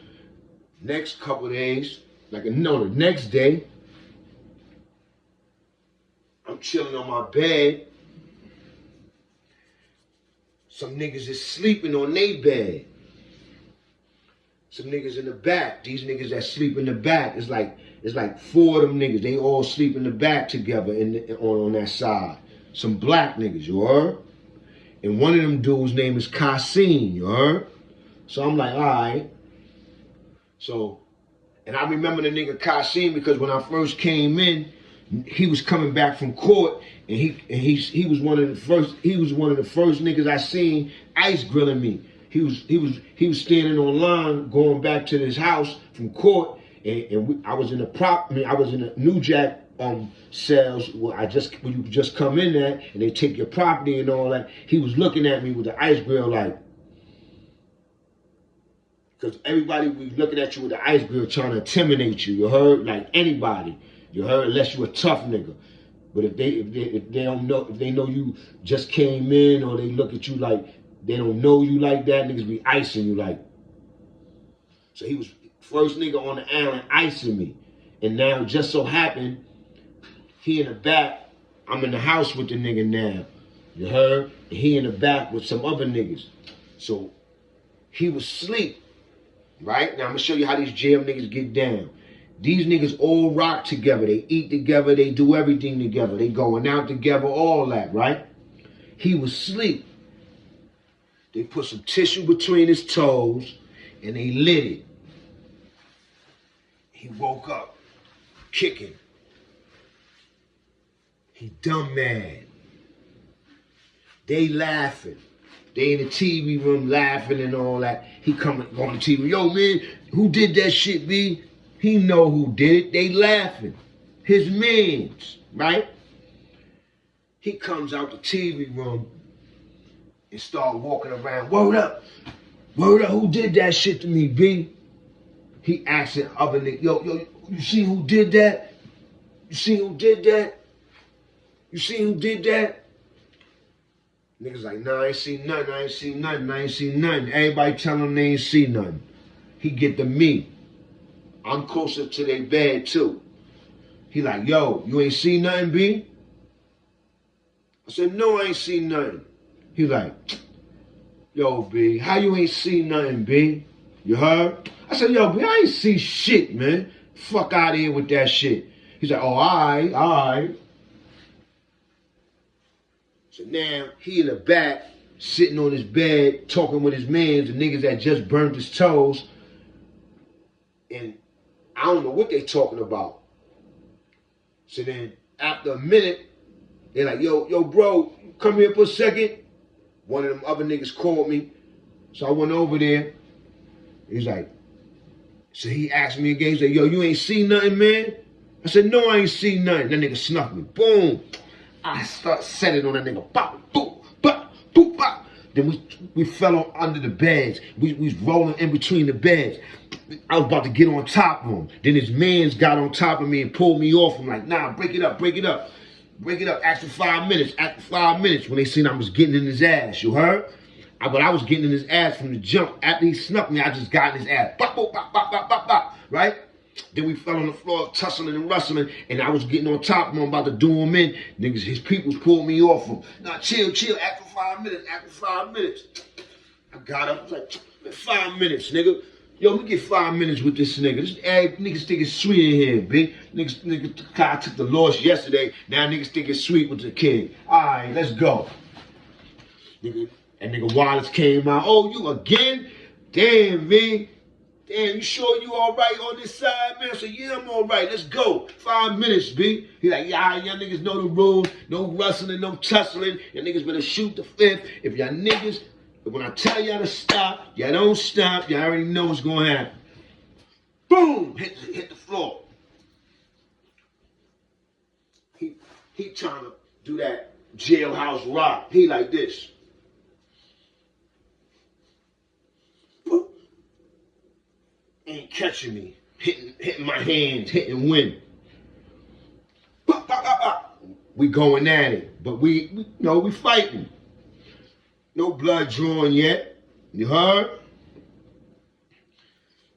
Next couple of days, the next day, I'm chilling on my bed. Some niggas is sleeping on their bed. Some niggas in the back. These niggas that sleep in the back, it's like 4 of them niggas. They all sleep in the back together on that side. Some black niggas, you heard? And one of them dudes' name is Kassim, you heard? So I'm like, all right. So, and I remember the nigga Kassim because when I first came in, he was coming back from court, and he was one of the first niggas I seen ice grilling me. He was standing on line going back to his house from court, and I was in the New Jack cells where you just come in there and they take your property and all that. He was looking at me with the ice grill like, because everybody was looking at you with the ice grill trying to intimidate you. You heard? Like anybody. You heard? Unless you a tough nigga. But if they know you just came in, or they look at you like they don't know you like that, niggas be icing you like. So he was first nigga on the island icing me. And now just so happened, he in the back, I'm in the house with the nigga now. You heard? And he in the back with some other niggas. So he was asleep. Right? Now I'm gonna show you how these jail niggas get down. These niggas all rock together. They eat together. They do everything together. They going out together, all that, right? He was asleep. They put some tissue between his toes and they lit it. He woke up kicking. He dumb mad. They laughing. They in the TV room laughing and all that. He coming on the TV. Yo, man, who did that shit, B? He know who did it. They laughing. His mans, right? He comes out the TV room and start walking around. Word up. Word up. Who did that shit to me, B? He asking other niggas, yo, you see who did that? You see who did that? You see who did that? Niggas like, nah, I ain't seen nothing, I ain't seen nothing, I ain't seen nothing. Everybody telling them they ain't seen nothing. He get to me. I'm closer to their bed too. He like, yo, you ain't seen nothing, B? I said, no, I ain't seen nothing. He like, yo, B, how you ain't seen nothing, B? You heard? I said, yo, B, I ain't see shit, man. Fuck out of here with that shit. He's like, oh, all right. So now he in the back, sitting on his bed, talking with his mans, the niggas that just burned his toes. And I don't know what they talking about. So then after a minute, they're like, yo, bro, come here for a second. One of them other niggas called me. So I went over there. He's like, so he asked me again, he's like, yo, you ain't seen nothing, man? I said, no, I ain't seen nothing. That nigga snuffed me. Boom. I start setting on that nigga. Bop, boop, bop, boop, bop. Then we fell on under the beds. We was rolling in between the beds. I was about to get on top of him. Then his mans got on top of me and pulled me off. I'm like, nah, break it up. Break it up. After 5 minutes. After 5 minutes, when they seen I was getting in his ass. You heard? But I was getting in his ass from the jump. After he snuffed me, I just got in his ass. Bop, bop, bop, bop, bop, bop, bop. Right? Then we fell on the floor, tussling and rustling, and I was getting on top of him, about to do him in. Niggas, his people pulled me off him. Nah, chill. After 5 minutes. I got up. I was like, 5 minutes, nigga. Yo, let me get 5 minutes with this nigga. Niggas think it's sweet in here, B. Niggas took the loss yesterday. Now niggas think it's sweet with the kid. All right, let's go. Nigga Wallace came out. Oh, you again? Damn, B. Damn, you sure you all right on this side, man? So yeah, I'm all right. Let's go. 5 minutes, B. He like, yeah, y'all niggas know the rules. No rustling, no tussling. Y'all niggas better shoot the fifth. If y'all niggas, when I tell y'all to stop, y'all don't stop. Y'all already know what's going to happen. Boom! Hit the floor. He trying to do that jailhouse rock. He like this. Ain't catching me, hitting my hands, hitting wind. We going at it, but we fighting. No blood drawn yet. You heard?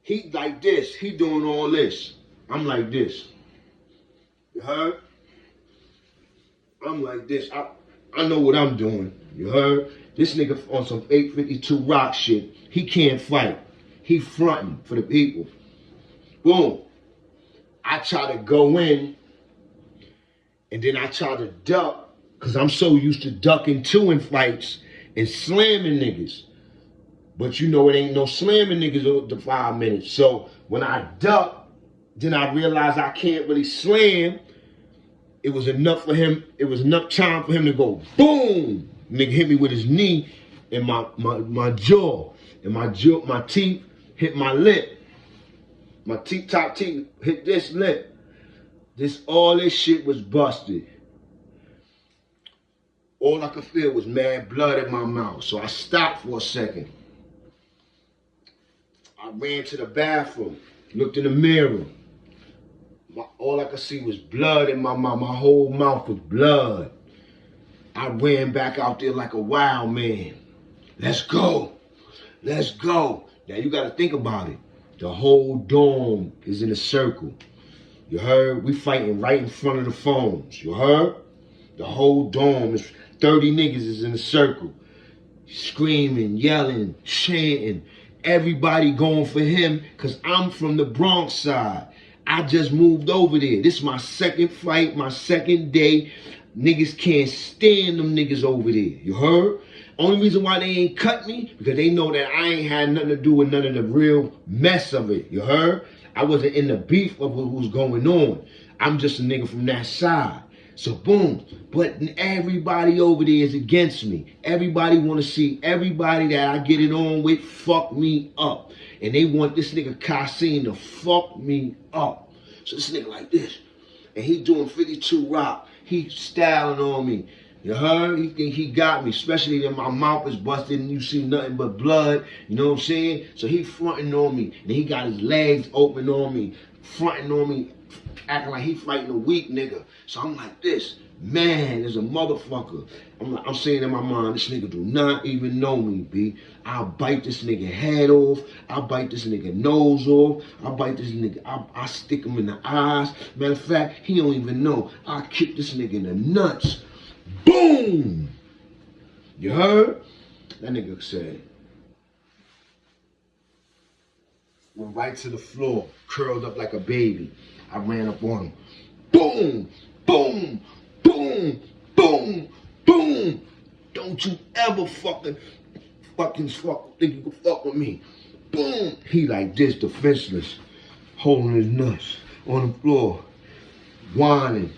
He like this. He doing all this. I'm like this. You heard? I'm like this. I know what I'm doing. You heard? This nigga on some 852 rock shit. He can't fight. He fronting for the people. Boom. I try to go in, and then I try to duck, because I'm so used to ducking too in fights and slamming niggas. But you know it ain't no slamming niggas over the 5 minutes. So when I duck, then I realize I can't really slam. It was enough for him. It was enough time for him to go boom. Nigga hit me with his knee and my jaw. And my teeth hit my lip. My top teeth hit this lip. All this shit was busted. All I could feel was mad blood in my mouth. So I stopped for a second. I ran to the bathroom, looked in the mirror. All I could see was blood in my mouth. My whole mouth was blood. I ran back out there like a wild man. Let's go. Let's go. Now you got to think about it. The whole dome is in a circle. You heard? We fighting right in front of the phones. You heard? The whole dome is 30 niggas is in a circle. Screaming, yelling, chanting. Everybody going for him because I'm from the Bronx side. I just moved over there. This is my second fight, my second day. Niggas can't stand them niggas over there. You heard? Only reason why they ain't cut me, because they know that I ain't had nothing to do with none of the real mess of it. You heard? I wasn't in the beef of what was going on. I'm just a nigga from that side. So boom. But everybody over there is against me. Everybody want to see everybody that I get it on with fuck me up. And they want this nigga Kasim to fuck me up. So this nigga like this. And he doing 52 Rock. He styling on me. You heard? He think he got me, especially when my mouth is busted and you see nothing but blood. You know what I'm saying? So he fronting on me. And he got his legs open on me, fronting on me, acting like he fighting a weak nigga. So I'm like this. Man, there's a motherfucker. I'm saying in my mind, this nigga do not even know me, B. I'll bite this nigga head off. I'll bite this nigga nose off. I'll bite this nigga. I'll stick him in the eyes. Matter of fact, he don't even know. I'll kick this nigga in the nuts. Boom! You heard? That nigga said. Went right to the floor, curled up like a baby. I ran up on him. Boom! Boom! Boom! Boom! Boom! Don't you ever think you can fuck with me. Boom! He like this, defenseless, holding his nuts on the floor, whining.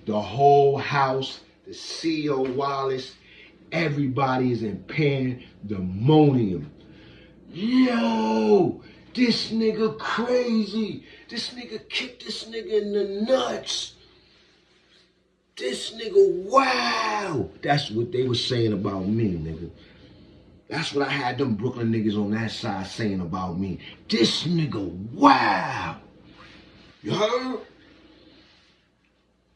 The whole house, the CEO Wallace, everybody is in pandemonium. Yo! This nigga crazy. This nigga kicked this nigga in the nuts. This nigga, wow. That's what they were saying about me, nigga. That's what I had them Brooklyn niggas on that side saying about me. This nigga, wow. You heard?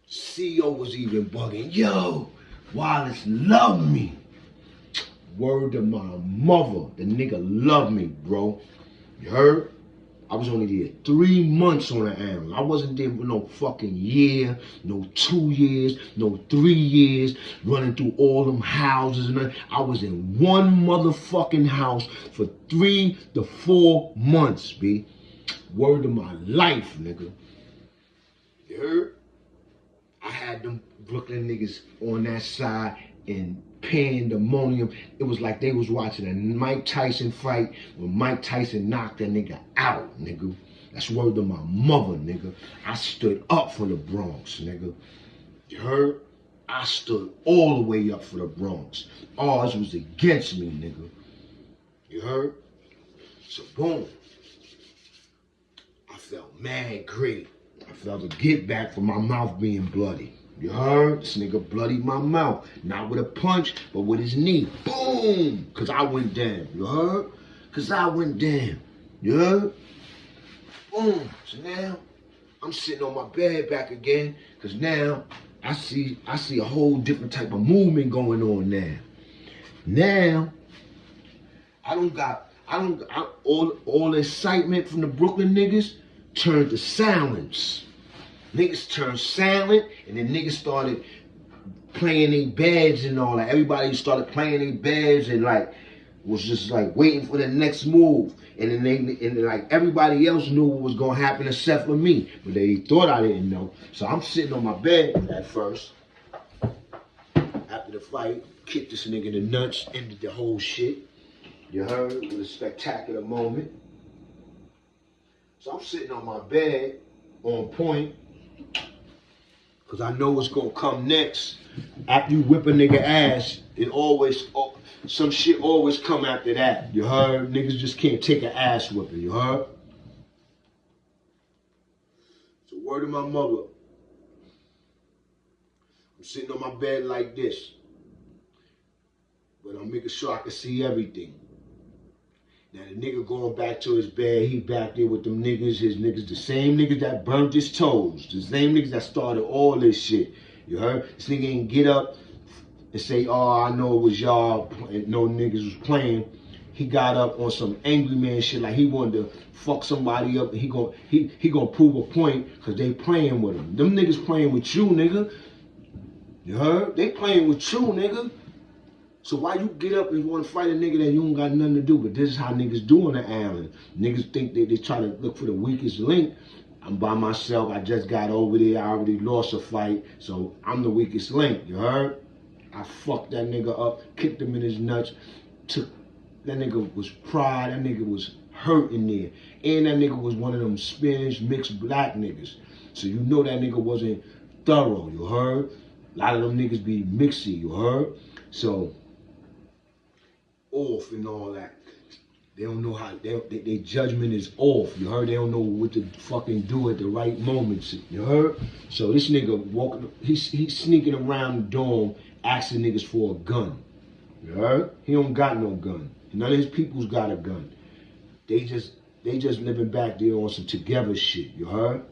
CEO was even bugging. Yo, Wallace loved me. Word to my mother. The nigga loved me, bro. You heard? I was only there 3 months on the island. I wasn't there for no fucking year, no 2 years, no 3 years, running through all them houses and I was in one motherfucking house for 3 to 4 months, B. Word to my life, nigga. You heard? I had them Brooklyn niggas on that side in pandemonium. It was like they was watching a Mike Tyson fight when Mike Tyson knocked that nigga out, nigga. That's word to my mother, nigga. I stood up for the Bronx, nigga. You heard? I stood all the way up for the Bronx. Ours was against me, nigga. You heard? So boom. I felt mad great. I felt a get back for my mouth being bloody. You heard? This nigga bloodied my mouth. Not with a punch, but with his knee. Boom! Cause I went down. You heard? Cause I went down. You heard? Boom. So now, I'm sitting on my bed back again. Cause now, I see a whole different type of movement going on now. Now, all the excitement from the Brooklyn niggas turned to silence. Niggas turned silent, and then niggas started playing their beds and all that. Everybody started playing their beds and like was just like waiting for the next move. And then like everybody else knew what was gonna happen except for me, but they thought I didn't know. So I'm sitting on my bed at first. After the fight, kicked this nigga in the nuts, ended the whole shit. You heard? It was a spectacular moment. So I'm sitting on my bed, on point, because I know what's going to come next. After you whip a nigga ass, some shit always come after that. You heard? Niggas just can't take an ass whipping. You heard? So word of my mother. I'm sitting on my bed like this. But I'm making sure I can see everything. Now the nigga going back to his bed, he back there with them niggas, his niggas, the same niggas that burnt his toes, the same niggas that started all this shit. You heard? This nigga ain't get up and say, oh, I know it was y'all, no niggas was playing. He got up on some angry man shit, like he wanted to fuck somebody up and he gonna prove a point because they playing with him. Them niggas playing with you, nigga. You heard? They playing with you, nigga. So why you get up and want to fight a nigga that you don't got nothing to do? But this is how niggas do on the island. Niggas think they try to look for the weakest link. I'm by myself. I just got over there. I already lost a fight. So I'm the weakest link. You heard? I fucked that nigga up, kicked him in his nuts. That nigga was pride. That nigga was hurting there. And that nigga was one of them Spanish mixed black niggas. So you know that nigga wasn't thorough. You heard? A lot of them niggas be mixy. You heard? So off and all that. They don't know how, their judgment is off, you heard? They don't know what to fucking do at the right moments, you heard? So this nigga walking, he's sneaking around the dorm asking niggas for a gun, you heard? He don't got no gun. None of his people's got a gun. They just living back there on some together shit, you heard?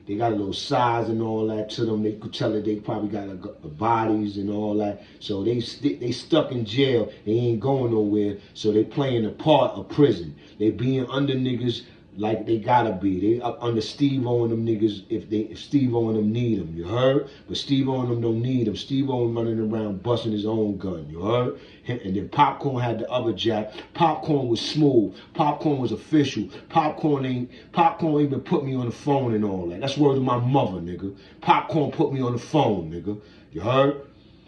They got a little size and all that to them. They could tell that they probably got bodies and all that. So they stuck in jail. They ain't going nowhere. So they playing a part of prison. They being under niggas like they gotta be. They up under Steve-O and them niggas if Steve-O and them need them, you heard? But Steve-O and them don't need them. Steve-O running around busting his own gun, you heard? And then Popcorn had the other jack. Popcorn was smooth. Popcorn was official. Popcorn even put me on the phone and all that. That's word of my mother, nigga. Popcorn put me on the phone, nigga. You heard?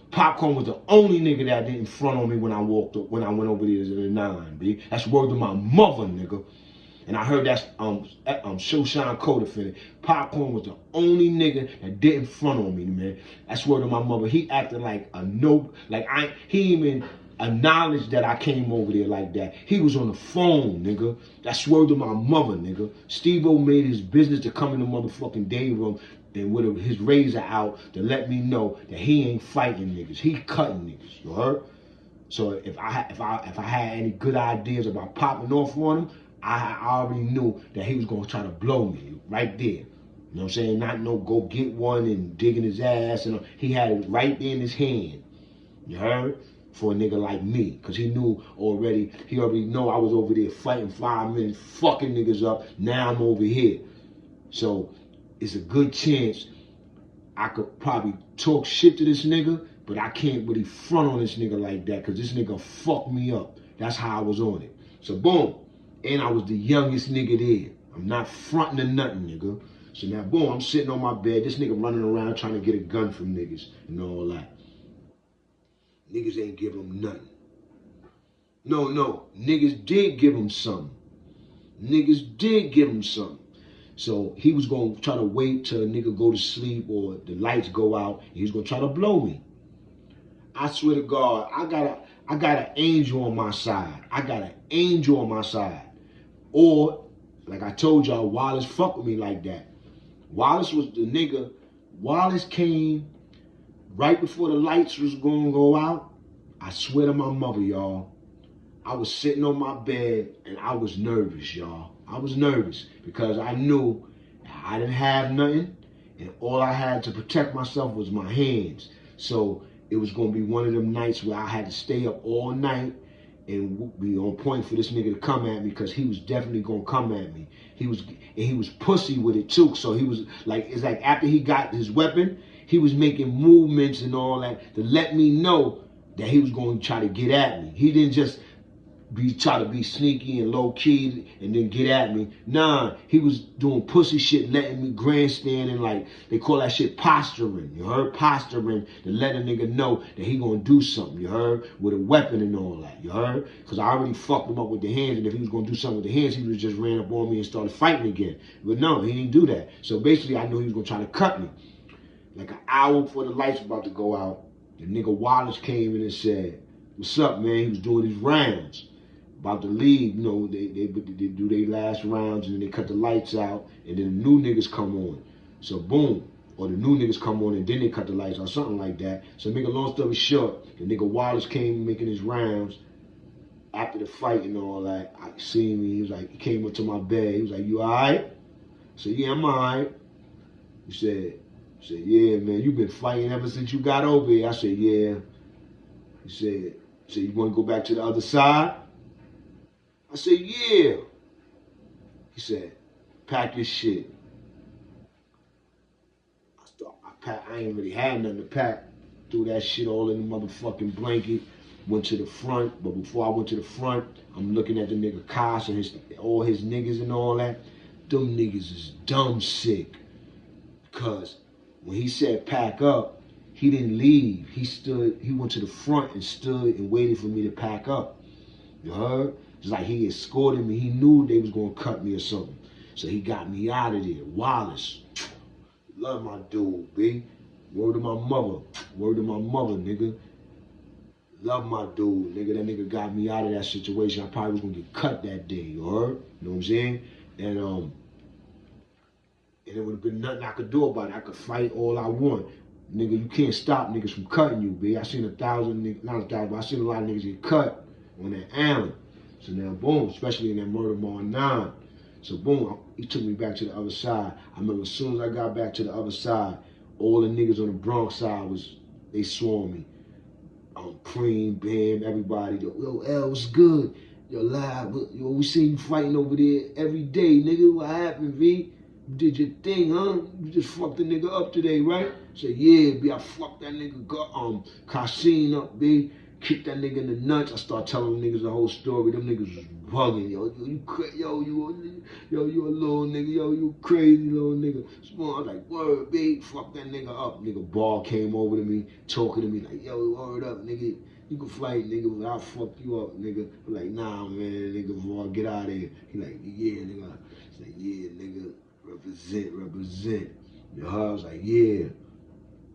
Popcorn was the only nigga that didn't front on me when I went over there to the 9, B. That's word of my mother, nigga. And I heard that's Showshine co-defendant. Popcorn was the only nigga that didn't front on me, man. That's word of my mother. He acted like he even acknowledged that I came over there like that. He was on the phone, nigga. That's word of my mother, nigga. Steve-O made his business to come in the motherfucking day room and with his razor out to let me know that he ain't fighting niggas. He cutting niggas, you heard? So if I had any good ideas about popping off on him, I already knew that he was going to try to blow me right there. You know what I'm saying? Not no go get one and digging his ass. And he had it right there in his hand. You heard? For a nigga like me. Because he already know I was over there fighting 5 minutes, fucking niggas up. Now I'm over here. So it's a good chance I could probably talk shit to this nigga, but I can't really front on this nigga like that because this nigga fucked me up. That's how I was on it. So boom. And I was the youngest nigga there. I'm not fronting or nothing, nigga. So now, boom, I'm sitting on my bed. This nigga running around trying to get a gun from niggas and all that. Niggas ain't give him nothing. No. Niggas did give him something. Niggas did give him something. So he was going to try to wait till a nigga go to sleep or the lights go out. And he's going to try to blow me. I swear to God, I got an angel on my side. I got an angel on my side. Or, like I told y'all, Wallace fucked with me like that. Wallace was the nigga. Wallace came right before the lights was going to go out. I swear to my mother, y'all. I was sitting on my bed and I was nervous, y'all. I was nervous because I knew I didn't have nothing and all I had to protect myself was my hands. So it was going to be one of them nights where I had to stay up all night and be on point for this nigga to come at me because he was definitely going to come at me. He was pussy with it too. So he was like, it's like after he got his weapon, he was making movements and all that to let me know that he was going to try to get at me. He didn't just try to be sneaky and low key and then get at me. Nah, he was doing pussy shit, letting me grandstand and like, they call that shit posturing. You heard? Posturing to let a nigga know that he gonna do something, you heard? With a weapon and all that, you heard? Because I already fucked him up with the hands, and if he was gonna do something with the hands, he would just ran up on me and started fighting again. But no, he didn't do that. So basically, I knew he was gonna try to cut me. Like an hour before the lights were about to go out, the nigga Wallace came in and said, "What's up, man?" He was doing his rounds. About to leave, you know, they do their last rounds and then they cut the lights out and then the new niggas come on. So boom, or the new niggas come on and then they cut the lights out, something like that. So make a long story short, the nigga Wallace came making his rounds after the fight and all that. I seen me, he came up to my bed, he was like, "You all right?" I said, "Yeah, I'm all right." He said, "Yeah, man, you been fighting ever since you got over here." I said, "Yeah." He said, "You want to go back to the other side?" I said, "Yeah." He said, "Pack your shit." I ain't really had nothing to pack. Threw that shit all in the motherfucking blanket. Went to the front, but before I went to the front, I'm looking at the nigga Koss and all his niggas and all that. them niggas is dumb sick. Cause when he said pack up, he didn't leave. He went to the front and stood and waited for me to pack up. You heard? It's like he escorted me. He knew they was gonna cut me or something. So he got me out of there. Wallace. Love my dude, B. Word to my mother. Word to my mother, nigga. Love my dude, nigga. That nigga got me out of that situation. I probably was gonna get cut that day, you heard? You know what I'm saying? And it would have been nothing I could do about it. I could fight all I want. Nigga, you can't stop niggas from cutting you, B. I seen 1,000 niggas, not 1,000, but I seen a lot of niggas get cut on that island. So now, boom, especially in that Murder Mall 9. So boom, he took me back to the other side. I remember as soon as I got back to the other side, all the niggas on the Bronx side they swarmed me. Cream, Bam, everybody. Yo, L, what's good? Yo, live. Yo, we seen you fighting over there every day, nigga. What happened, V? You did your thing, huh? You just fucked the nigga up today, right? Said, yeah, B, I fucked that nigga Cassine up, B. Kicked that nigga in the nuts. I start telling them niggas the whole story. Them niggas was bugging. You a little nigga. Yo, you crazy little nigga. So I was like, word, B, fuck that nigga up. Nigga Ball came over to me, talking to me like, yo, word up, nigga. You can fight, nigga, but I'll fuck you up, nigga. I'm like, nah, man, nigga, Ball, get out of here. He like, yeah, nigga. He's like, yeah, nigga, represent. You know, I was like, yeah.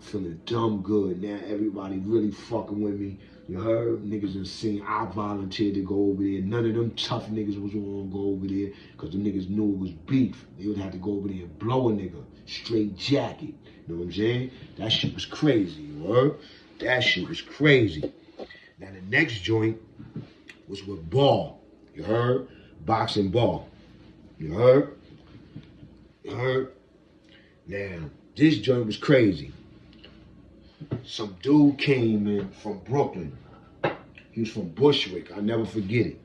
Feeling dumb good. Now everybody really fucking with me. You heard? Niggas done seen I volunteered to go over there. None of them tough niggas was gonna go over there because the niggas knew it was beef. They would have to go over there and blow a nigga. Straight jacket. You know what I'm saying? That shit was crazy, you heard? That shit was crazy. Now the next joint was with Ball. You heard? Boxing Ball. You heard? You heard? Now, this joint was crazy. Some dude came in from Brooklyn. He was from Bushwick. I'll never forget it.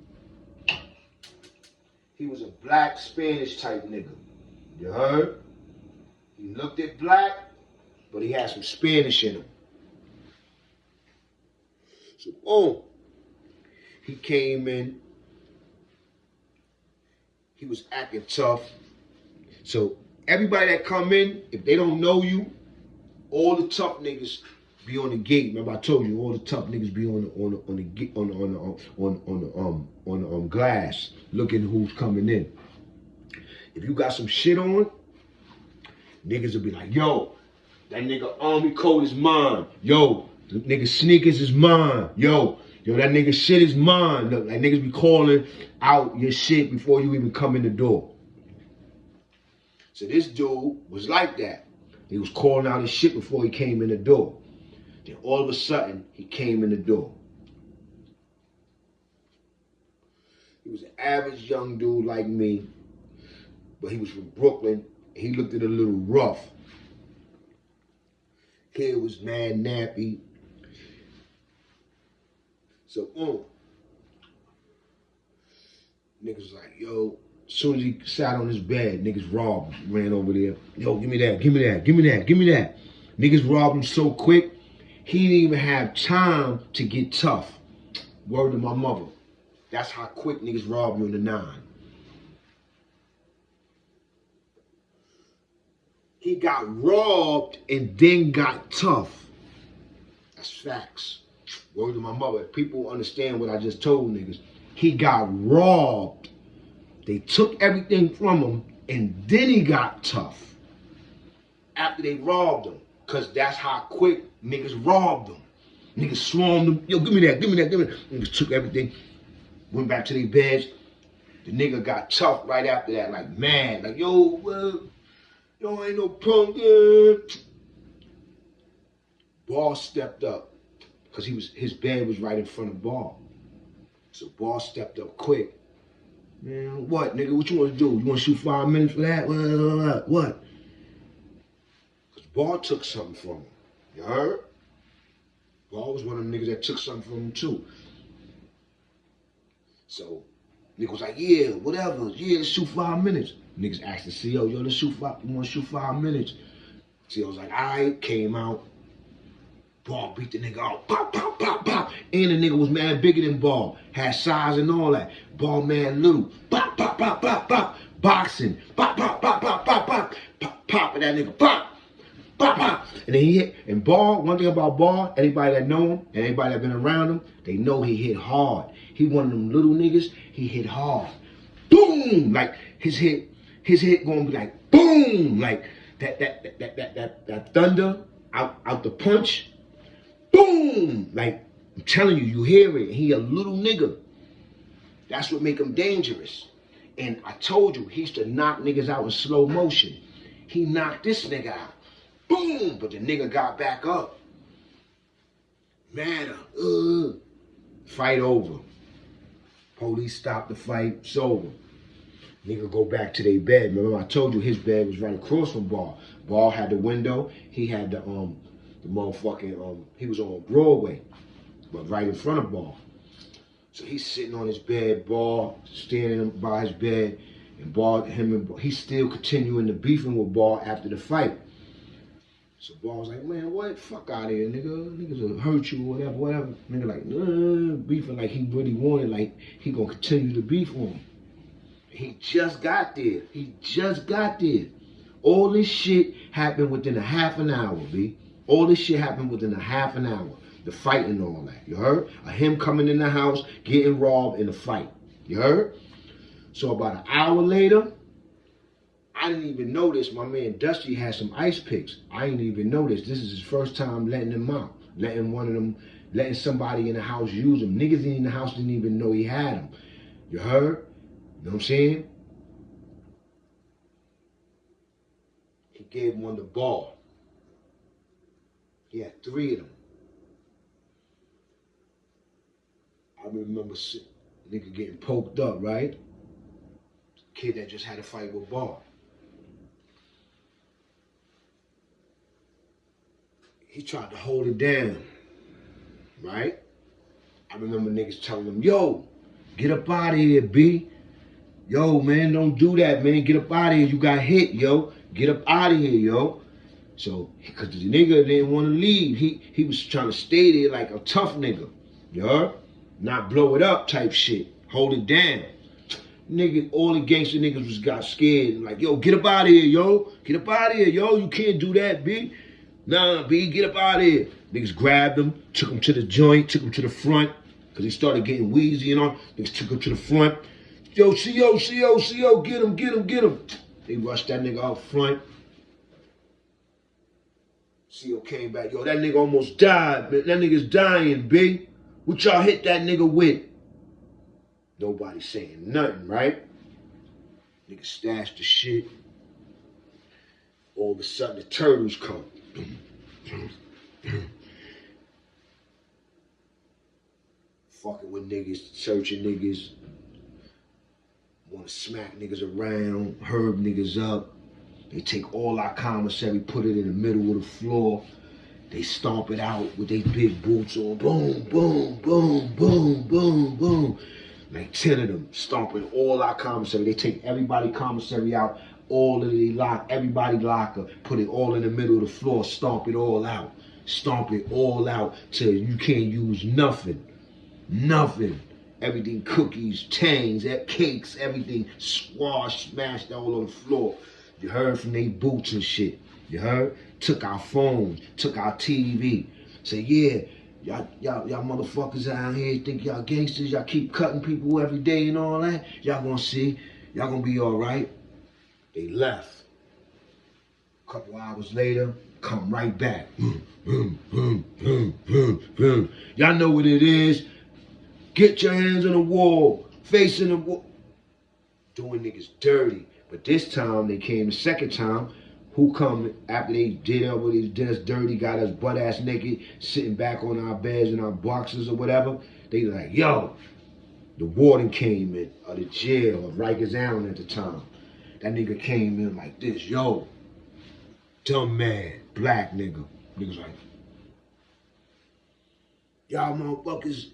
He was a black Spanish type nigga. You heard? He looked at black, but he had some Spanish in him. So, boom. He came in. He was acting tough. So, everybody that come in, if they don't know you, all the tough niggas be on the gate. Remember I told you all the tough niggas be on the glass, looking who's coming in. If you got some shit on, niggas will be like, yo, that nigga army coat is mine. Yo, the nigga sneakers is mine. Yo, that nigga shit is mine. Look, like niggas be calling out your shit before you even come in the door. So this dude was like that. He was calling out his shit before he came in the door. Then all of a sudden, he came in the door. He was an average young dude like me, but he was from Brooklyn. He looked a little rough. Hair was mad nappy. So, niggas was like, yo, as soon as he sat on his bed, niggas robbed him, ran over there. Yo, give me that. Niggas robbed him so quick, he didn't even have time to get tough. Word to my mother. That's how quick niggas robbed you in the 9. He got robbed and then got tough. That's facts. Word to my mother. If people understand what I just told niggas, he got robbed. They took everything from him, and then he got tough. After they robbed him, because that's how quick niggas robbed him. Niggas swarmed him. Yo, give me that. Niggas took everything, went back to their beds. The nigga got tough right after that, like mad. Like, yo, ain't no punk. Ball stepped up, because his bed was right in front of Ball. So Ball stepped up quick. Man, what, nigga? What you want to do? You want to shoot 5 minutes for that? What? Because Ball took something from him. You heard? Ball was one of them niggas that took something from him, too. So, nigga was like, yeah, whatever. Yeah, let's shoot 5 minutes. Niggas asked the CO, yo, let's shoot 5. You want to shoot 5 minutes? CO was like, all right, came out. Ball beat the nigga out. Pop. And the nigga was mad bigger than Ball. Had size and all that. Ball mad little. Pop. boxing. Pop, pop, pop, pop, pop, pop. Pop, pop, and that nigga pop. Pop, pop. And then he hit. And Ball, one thing about Ball, anybody that know him and anybody that been around him, they know he hit hard. He one of them little niggas, he hit hard. Boom! Like his hit gonna be like boom! Like that thunder out the punch. Boom! Like I'm telling you, you hear it. He a little nigga. That's what make him dangerous. And I told you, he used to knock niggas out in slow motion. He knocked this nigga out. Boom! But the nigga got back up. Man, fight over. Police stopped the fight, it's over. Nigga go back to their bed. Remember I told you his bed was right across from Ball. Ball had the window. He had the motherfucking, he was on Broadway, but right in front of Ball. So he's sitting on his bed, Ball standing by his bed, and Ball, he's still continuing the beefing with Ball after the fight. So Ball was like, man, what? Fuck out of here, nigga. Niggas will hurt you or whatever. Nigga like, nah, beefing like he really wanted, like he gonna continue to beef on him. He just got there. All this shit happened within a half an hour, B. All this shit happened within a half an hour. The fight and all that, you heard? Him coming in the house, getting robbed in a fight, you heard? So about an hour later, I didn't even notice my man Dusty had some ice picks. I didn't even notice. This is his first time letting them out. Letting somebody in the house use them. Niggas in the house didn't even know he had them. You heard? You know what I'm saying? He gave one to Ball. He had 3 of them. I remember nigga getting poked up, right? Kid that just had a fight with Ball. He tried to hold it down, right? I remember niggas telling him, yo, get up out of here, B. Yo, man, don't do that, man. Get up out of here. You got hit, yo. Get up out of here, yo. So, because the nigga didn't want to leave. He was trying to stay there like a tough nigga. You heard? Not blow it up type shit. Hold it down. Nigga, all the gangster niggas got scared. Like, yo, get up out of here, yo. Get up out of here, yo. You can't do that, B. Nah, B, get up out of here. Niggas grabbed him, took him to the joint, took him to the front, because he started getting wheezy and all. Niggas took him to the front. Yo, CO, get him. They rushed that nigga out front. CO came back. Yo, that nigga almost died, man. That nigga's dying, B. What y'all hit that nigga with? Nobody saying nothing, right? Nigga stashed the shit. All of a sudden, the turtles come. Fucking with niggas, searching niggas. Want to smack niggas around, herb niggas up. They take all our commissary, put it in the middle of the floor. They stomp it out with their big boots on. Boom, boom, boom, boom, boom, boom. Like 10 of them stomping all our commissary. They take everybody commissary out, all of the everybody locker, put it all in the middle of the floor, stomp it all out. Stomp it all out till you can't use nothing. Nothing. Everything, cookies, tangs, cakes, everything squashed, smashed all on the floor. You heard from they boots and shit. You heard? Took our phones, took our TV. Say, yeah, y'all motherfuckers out here think y'all gangsters, y'all keep cutting people every day and all that. Y'all gonna see, y'all gonna be all right. They left. A couple hours later, come right back. Y'all know what it is. Get your hands on the wall, facing the wall. Doing niggas dirty. But this time, they came the second time. Who come after they did us dirty, got us butt-ass naked, sitting back on our beds in our boxes or whatever. They like, yo, the warden came in, of the jail of Rikers Island at the time. That nigga came in like this, yo, dumb man, black nigga. Niggas like, y'all motherfuckers,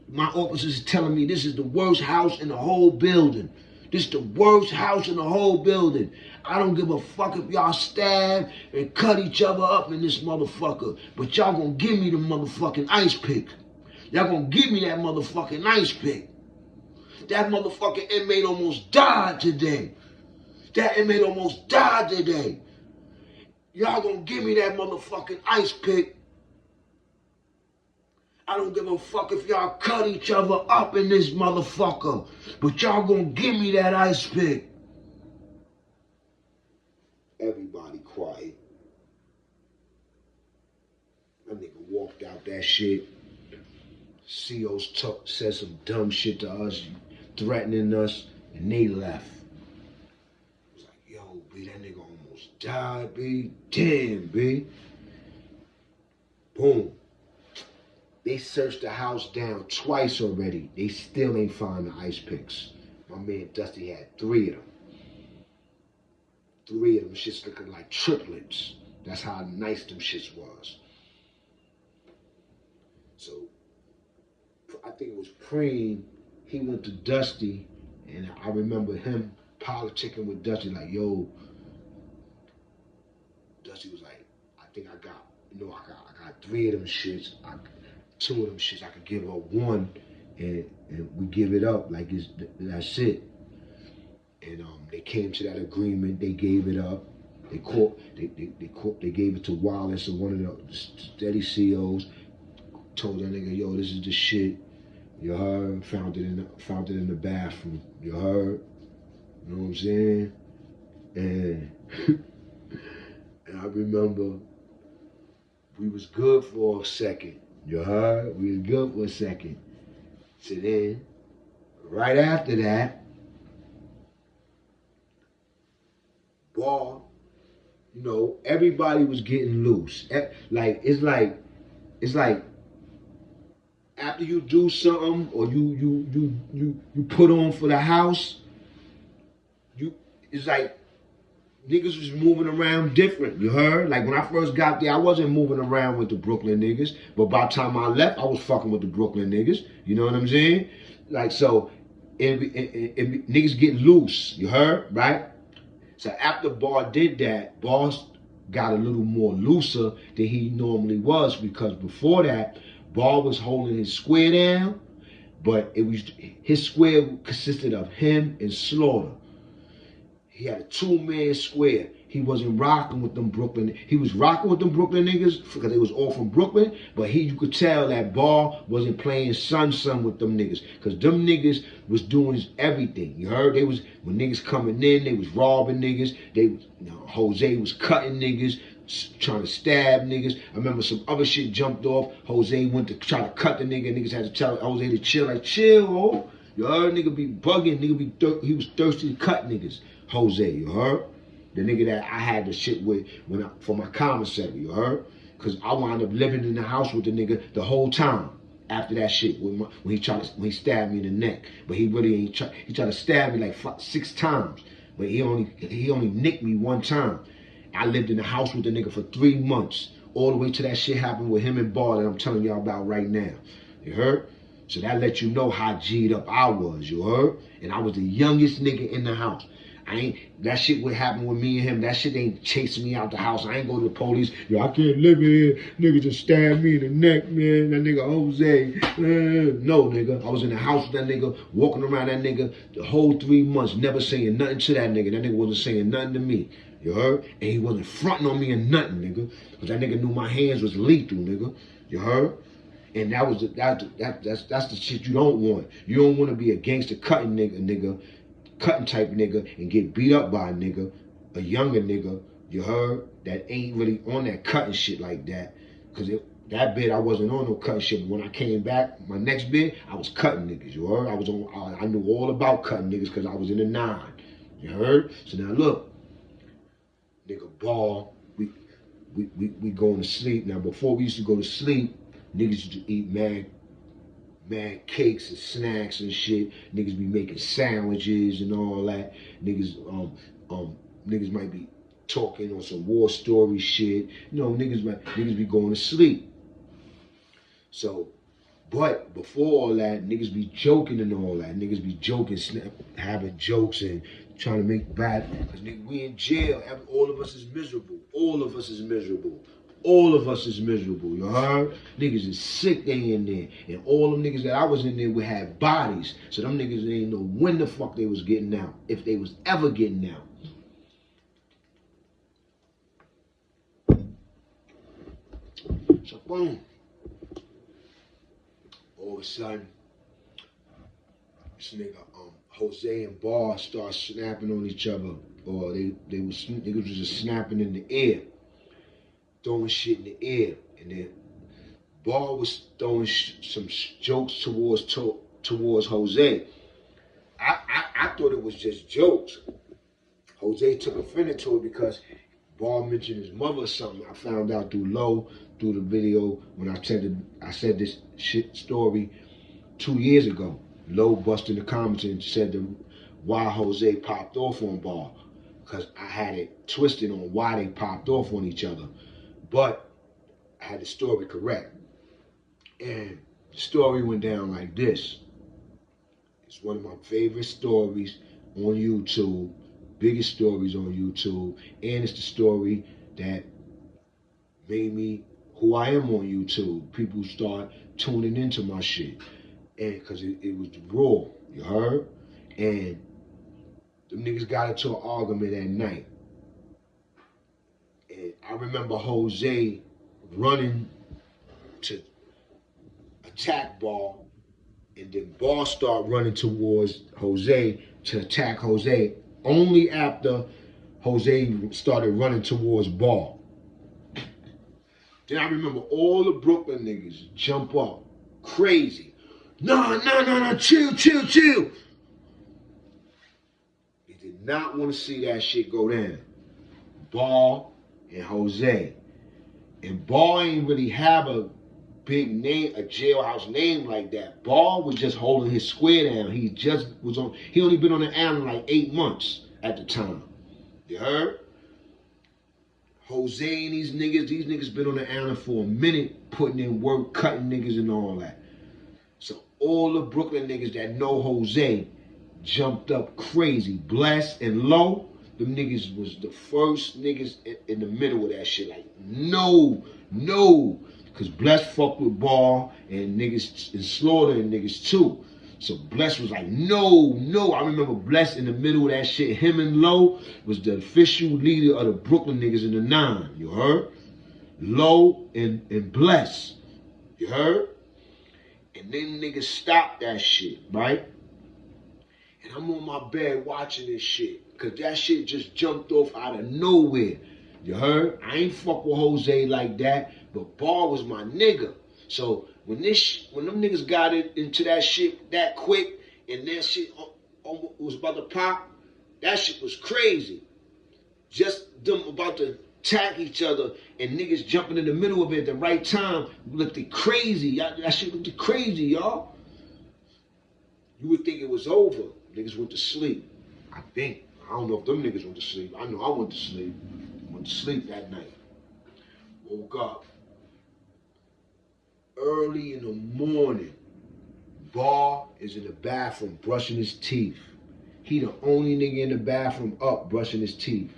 my officers is telling me this is the worst house in the whole building. This is the worst house in the whole building. I don't give a fuck if y'all stab and cut each other up in this motherfucker. But y'all gonna give me the motherfucking ice pick. Y'all gonna give me that motherfucking ice pick. That motherfucking inmate almost died today. That inmate almost died today. Y'all gonna give me that motherfucking ice pick. I don't give a fuck if y'all cut each other up in this motherfucker. But y'all gonna give me that ice pick. Everybody quiet. That nigga walked out that shit. COs said some dumb shit to us, threatening us, and they left. I was like, yo, B, that nigga almost died, B. Damn, B. Boom. They searched the house down twice already. They still ain't find the ice picks. My man Dusty had 3 of them. 3 of them shits looking like triplets. That's how nice them shits was. So, I think it was Preem. He went to Dusty, and I remember him politicking with Dusty like, yo. Dusty was like, I think I got 3 of them shits. 2 of them shits, I could give her 1, and we give it up like that's it. And they came to that agreement. They gave it up. They gave it to Wallace, or one of the steady COs. Told that nigga, yo, this is the shit. You heard? Found it in the bathroom. You heard? You know what I'm saying? And and I remember we was good for a second. You heard? We was good for a second. So then, right after that, ball, you know, everybody was getting loose. It's like after you do something or you put on for the house, it's like niggas was moving around different, you heard? Like when I first got there, I wasn't moving around with the Brooklyn niggas, but by the time I left, I was fucking with the Brooklyn niggas, you know what I'm saying? Like, so, niggas get loose, you heard, right? So after Bar did that, Boss got a little more looser than he normally was, because before that, Bar was holding his square down, but his square consisted of him and Slaughter. He had a 2-man square. He wasn't rocking with them Brooklyn. He was rocking with them Brooklyn niggas because they was all from Brooklyn, but you could tell that Bar wasn't playing son with them niggas, because them niggas was doing everything. You heard? When niggas coming in, they was robbing niggas. Jose was cutting niggas, trying to stab niggas. I remember some other shit jumped off. Jose went to try to cut the nigga. Niggas had to tell Jose to chill. Like, chill, oh. You heard? Nigga be bugging. He was thirsty to cut niggas. Jose, you heard? The nigga that I had the shit with for my commissary, you heard? Because I wound up living in the house with the nigga the whole time after that shit when he stabbed me in the neck. But he really ain't he tried to stab me like 6 times. But he only nicked me 1 time. I lived in the house with the nigga for 3 months, all the way till that shit happened with him and Bar that I'm telling y'all about right now. You heard? So that let you know how G'd up I was, you heard? And I was the youngest nigga in the house. That shit would happen with me and him. That shit ain't chasing me out the house. I ain't go to the police. Yo, I can't live here. Nigga just stabbed me in the neck, man. That nigga Jose. No, nigga. I was in the house with that nigga, walking around that nigga the whole 3 months, never saying nothing to that nigga. That nigga wasn't saying nothing to me. You heard? And he wasn't fronting on me or nothing, nigga. Because that nigga knew my hands was lethal, nigga. You heard? And that's the shit you don't want. You don't want to be a gangster cutting cutting type nigga and get beat up by a younger nigga, you heard, that ain't really on that cutting shit like that. Cause that bit I wasn't on no cutting shit, but when I came back, my next bit, I was cutting niggas, you heard? I knew all about cutting niggas because I was in the 9, you heard? So now look, nigga Ball, we going to sleep. Now before we used to go to sleep, niggas used to eat mad cakes and snacks and shit. Niggas be making sandwiches and all that. Niggas might be talking on some war story shit. You know, niggas be going to sleep. So, but before all that, niggas be joking and all that. Niggas be joking, having jokes and trying to make bad. Cause nigga, we in jail. All of us is miserable. All of us is miserable. all of us is miserable, you heard? Niggas is sick, they in there. And all them niggas that I was in there with had bodies. So them niggas ain't know when the fuck they was getting out, if they was ever getting out. So boom. All of a sudden, this nigga, Jose and Bar start snapping on each other. Or niggas was just snapping in the air. Throwing shit in the air. And then Bar was throwing some jokes towards Jose. I thought it was just jokes. Jose took offended to it because Bar mentioned his mother or something. I found out through the video when I said this shit story 2 years ago. Low busted the comments and said why Jose popped off on Bar. Because I had it twisted on why they popped off on each other. But I had the story correct. And the story went down like this. It's one of my favorite stories on YouTube, biggest stories on YouTube, and it's the story that made me who I am on YouTube. People start tuning into my shit. And because it was raw, you heard? And them niggas got into an argument that night. And I remember Jose running to attack Bar, and then Bar started running towards Jose to attack Jose only after Jose started running towards Bar. Then I remember all the Brooklyn niggas jump up crazy. No, chill. They did not want to see that shit go down. Bar and Jose. And Bar ain't really have a big name, a jailhouse name like that. Bar was just holding his square down. He only been on the island like 8 months at the time. You heard? Jose and these niggas been on the island for a minute, putting in work, cutting niggas and all that. So all the Brooklyn niggas that know Jose jumped up crazy. Bless and Low, them niggas was the first niggas in the middle of that shit. Like, no. Because Bless fucked with Bar and niggas and Slaughter and niggas too. So Bless was like, no. I remember Bless in the middle of that shit. Him and Low was the official leader of the Brooklyn niggas in the 9. You heard? Low and Bless. You heard? And then niggas stopped that shit, right? And I'm on my bed watching this shit. Because that shit just jumped off out of nowhere. You heard? I ain't fuck with Jose like that. But Bar was my nigga. So when them niggas got into that shit that quick and that shit was about to pop, that shit was crazy. Just them about to attack each other and niggas jumping in the middle of it at the right time looked crazy. That shit looked crazy, y'all. You would think it was over. Niggas went to sleep. I think. I don't know if them niggas went to sleep. I know I went to sleep. Went to sleep that night. Woke up. Early in the morning, Bar is in the bathroom brushing his teeth. He the only nigga in the bathroom up brushing his teeth.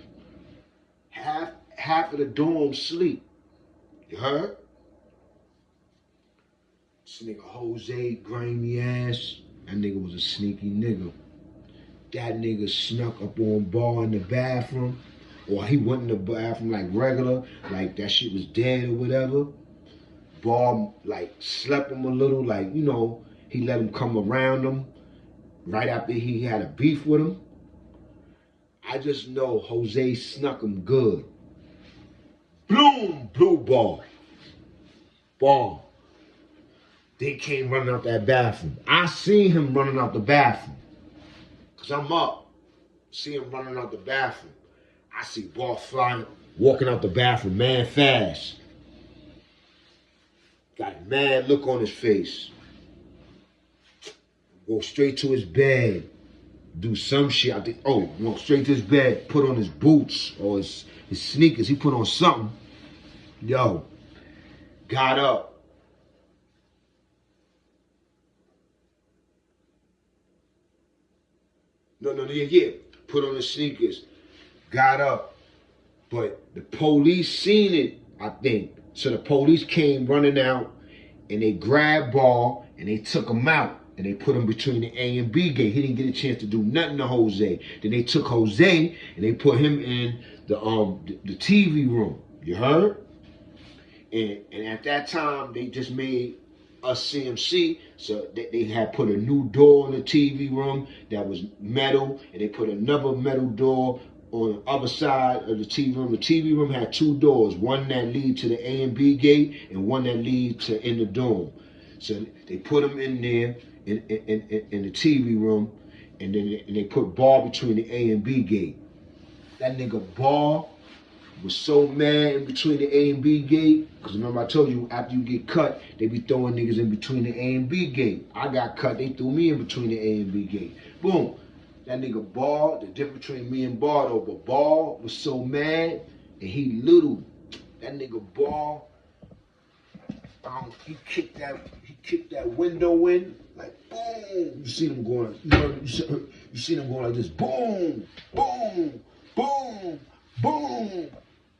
Half of the dorm sleep. You heard? This nigga Jose, grimy ass, that nigga was a sneaky nigga. That nigga snuck up on Bar in the bathroom, or he went in the bathroom like regular, like that shit was dead or whatever. Bar like slept him a little, like, you know, he let him come around him right after he had a beef with him. I just know Jose snuck him good. Boom, blue Bar. Bar. They came running out that bathroom. I seen him running out the bathroom. Cause I'm up. See him running out the bathroom. I see Bar flying, walking out the bathroom, man fast. Got a mad look on his face. Go straight to his bed. Do some shit. I think, went straight to his bed, put on his boots or his sneakers. He put on something. Yo, got up. Yeah. Put on his sneakers. Got up. But the police seen it I think. So the police came running out and they grabbed Ball and they took him out and they put him between the A and B gate. He didn't get a chance to do nothing to Jose. Then they took Jose and they put him in the TV room. You heard? And at that time they just made us CMC, so they had put a new door in the TV room that was metal, and they put another metal door on the other side of the TV room. The TV room had two doors, one that lead to the A and B gate and one that lead to in the dorm. So they put him in there in the TV room, and then they put Ball between the A and B gate. That nigga Ball was so mad in between the A and B gate, because remember I told you after you get cut, they be throwing niggas in between the A and B gate. I got cut, they threw me in between the A and B gate. Boom. That nigga Ball, the difference between me and Ball though, but Ball was so mad, and he little. That nigga Ball, he kicked that window in, like boom. You see them going, you see them going like this, boom, boom, boom, boom.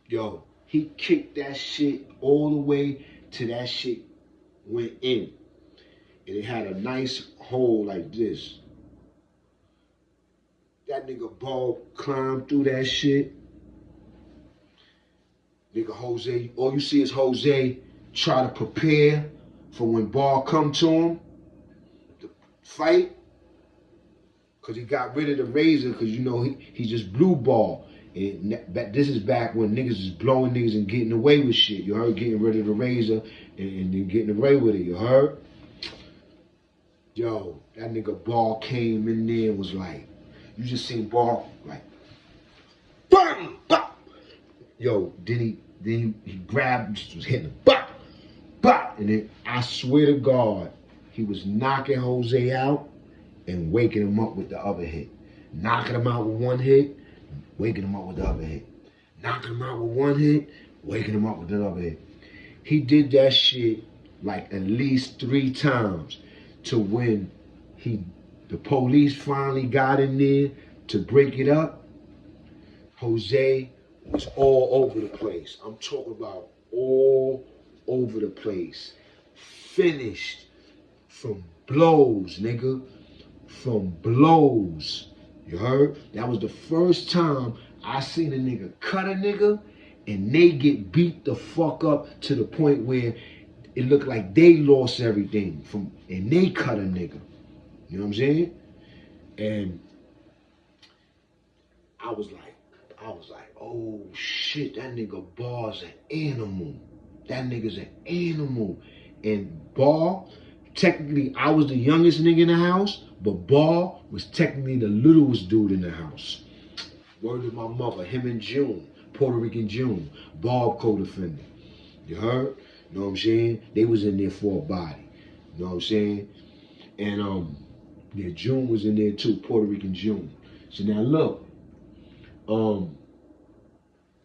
Yo, he kicked that shit all the way to that shit went in. And it had a nice hole like this. That nigga Ball climbed through that shit. Nigga Jose, all you see is Jose try to prepare for when Ball come to him to fight. Cause he got rid of the razor, cause you know he just blew Ball. And this is back when niggas is blowing niggas and getting away with shit. You heard? Getting rid of the razor and then getting away with it. You heard? Yo, that nigga Ball came in there and was like, you just seen Ball like, bam, bop. Yo, then he grabbed, just was hitting him, bop, bop. And then I swear to God, he was knocking Jose out and waking him up with the other hit. Knocking him out with one hit, waking him up with the other hit. Knocking him out with one hit, waking him up with the other hit. He did that shit like at least 3 times to when the police finally got in there to break it up. Jose was all over the place. I'm talking about all over the place. Finished from blows, nigga. From blows. You heard? That was the first time I seen a nigga cut a nigga and they get beat the fuck up to the point where it looked like they lost everything and they cut a nigga. You know what I'm saying? And I was like, oh shit, that nigga Ball's an animal. That nigga's an animal. And Ball, technically I was the youngest nigga in the house, but Ball was technically the littlest dude in the house. Word to my mother, him and June, Puerto Rican June, Bob co-defendant. You heard? You know what I'm saying? They was in there for a body. You know what I'm saying? And yeah, June was in there too, Puerto Rican June. So now look,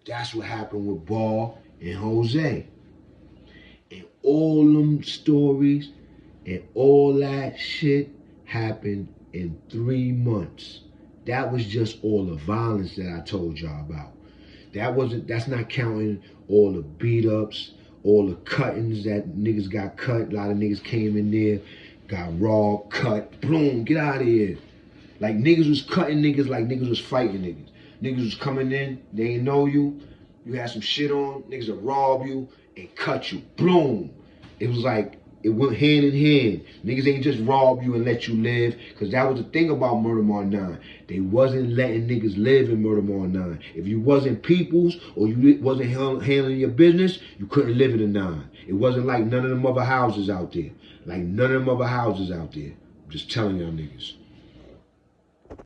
that's what happened with Ball and Jose. And all them stories and all that shit happened in 3 months. That was just all the violence that I told y'all about. That's not counting all the beat ups, all the cuttings that niggas got cut. A lot of niggas came in there, got robbed, cut, boom, get out of here. Like niggas was cutting niggas like niggas was fighting niggas. Niggas was coming in, they ain't know you, you had some shit on, niggas would rob you and cut you, boom. It was like, it went hand in hand. Niggas ain't just rob you and let you live, because that was the thing about Murder Mar 9. They wasn't letting niggas live in Murder Mar 9. If you wasn't peoples or you wasn't handling your business, you couldn't live in the 9. It wasn't like none of them other houses out there. Like none of them other houses out there. I'm just telling y'all niggas.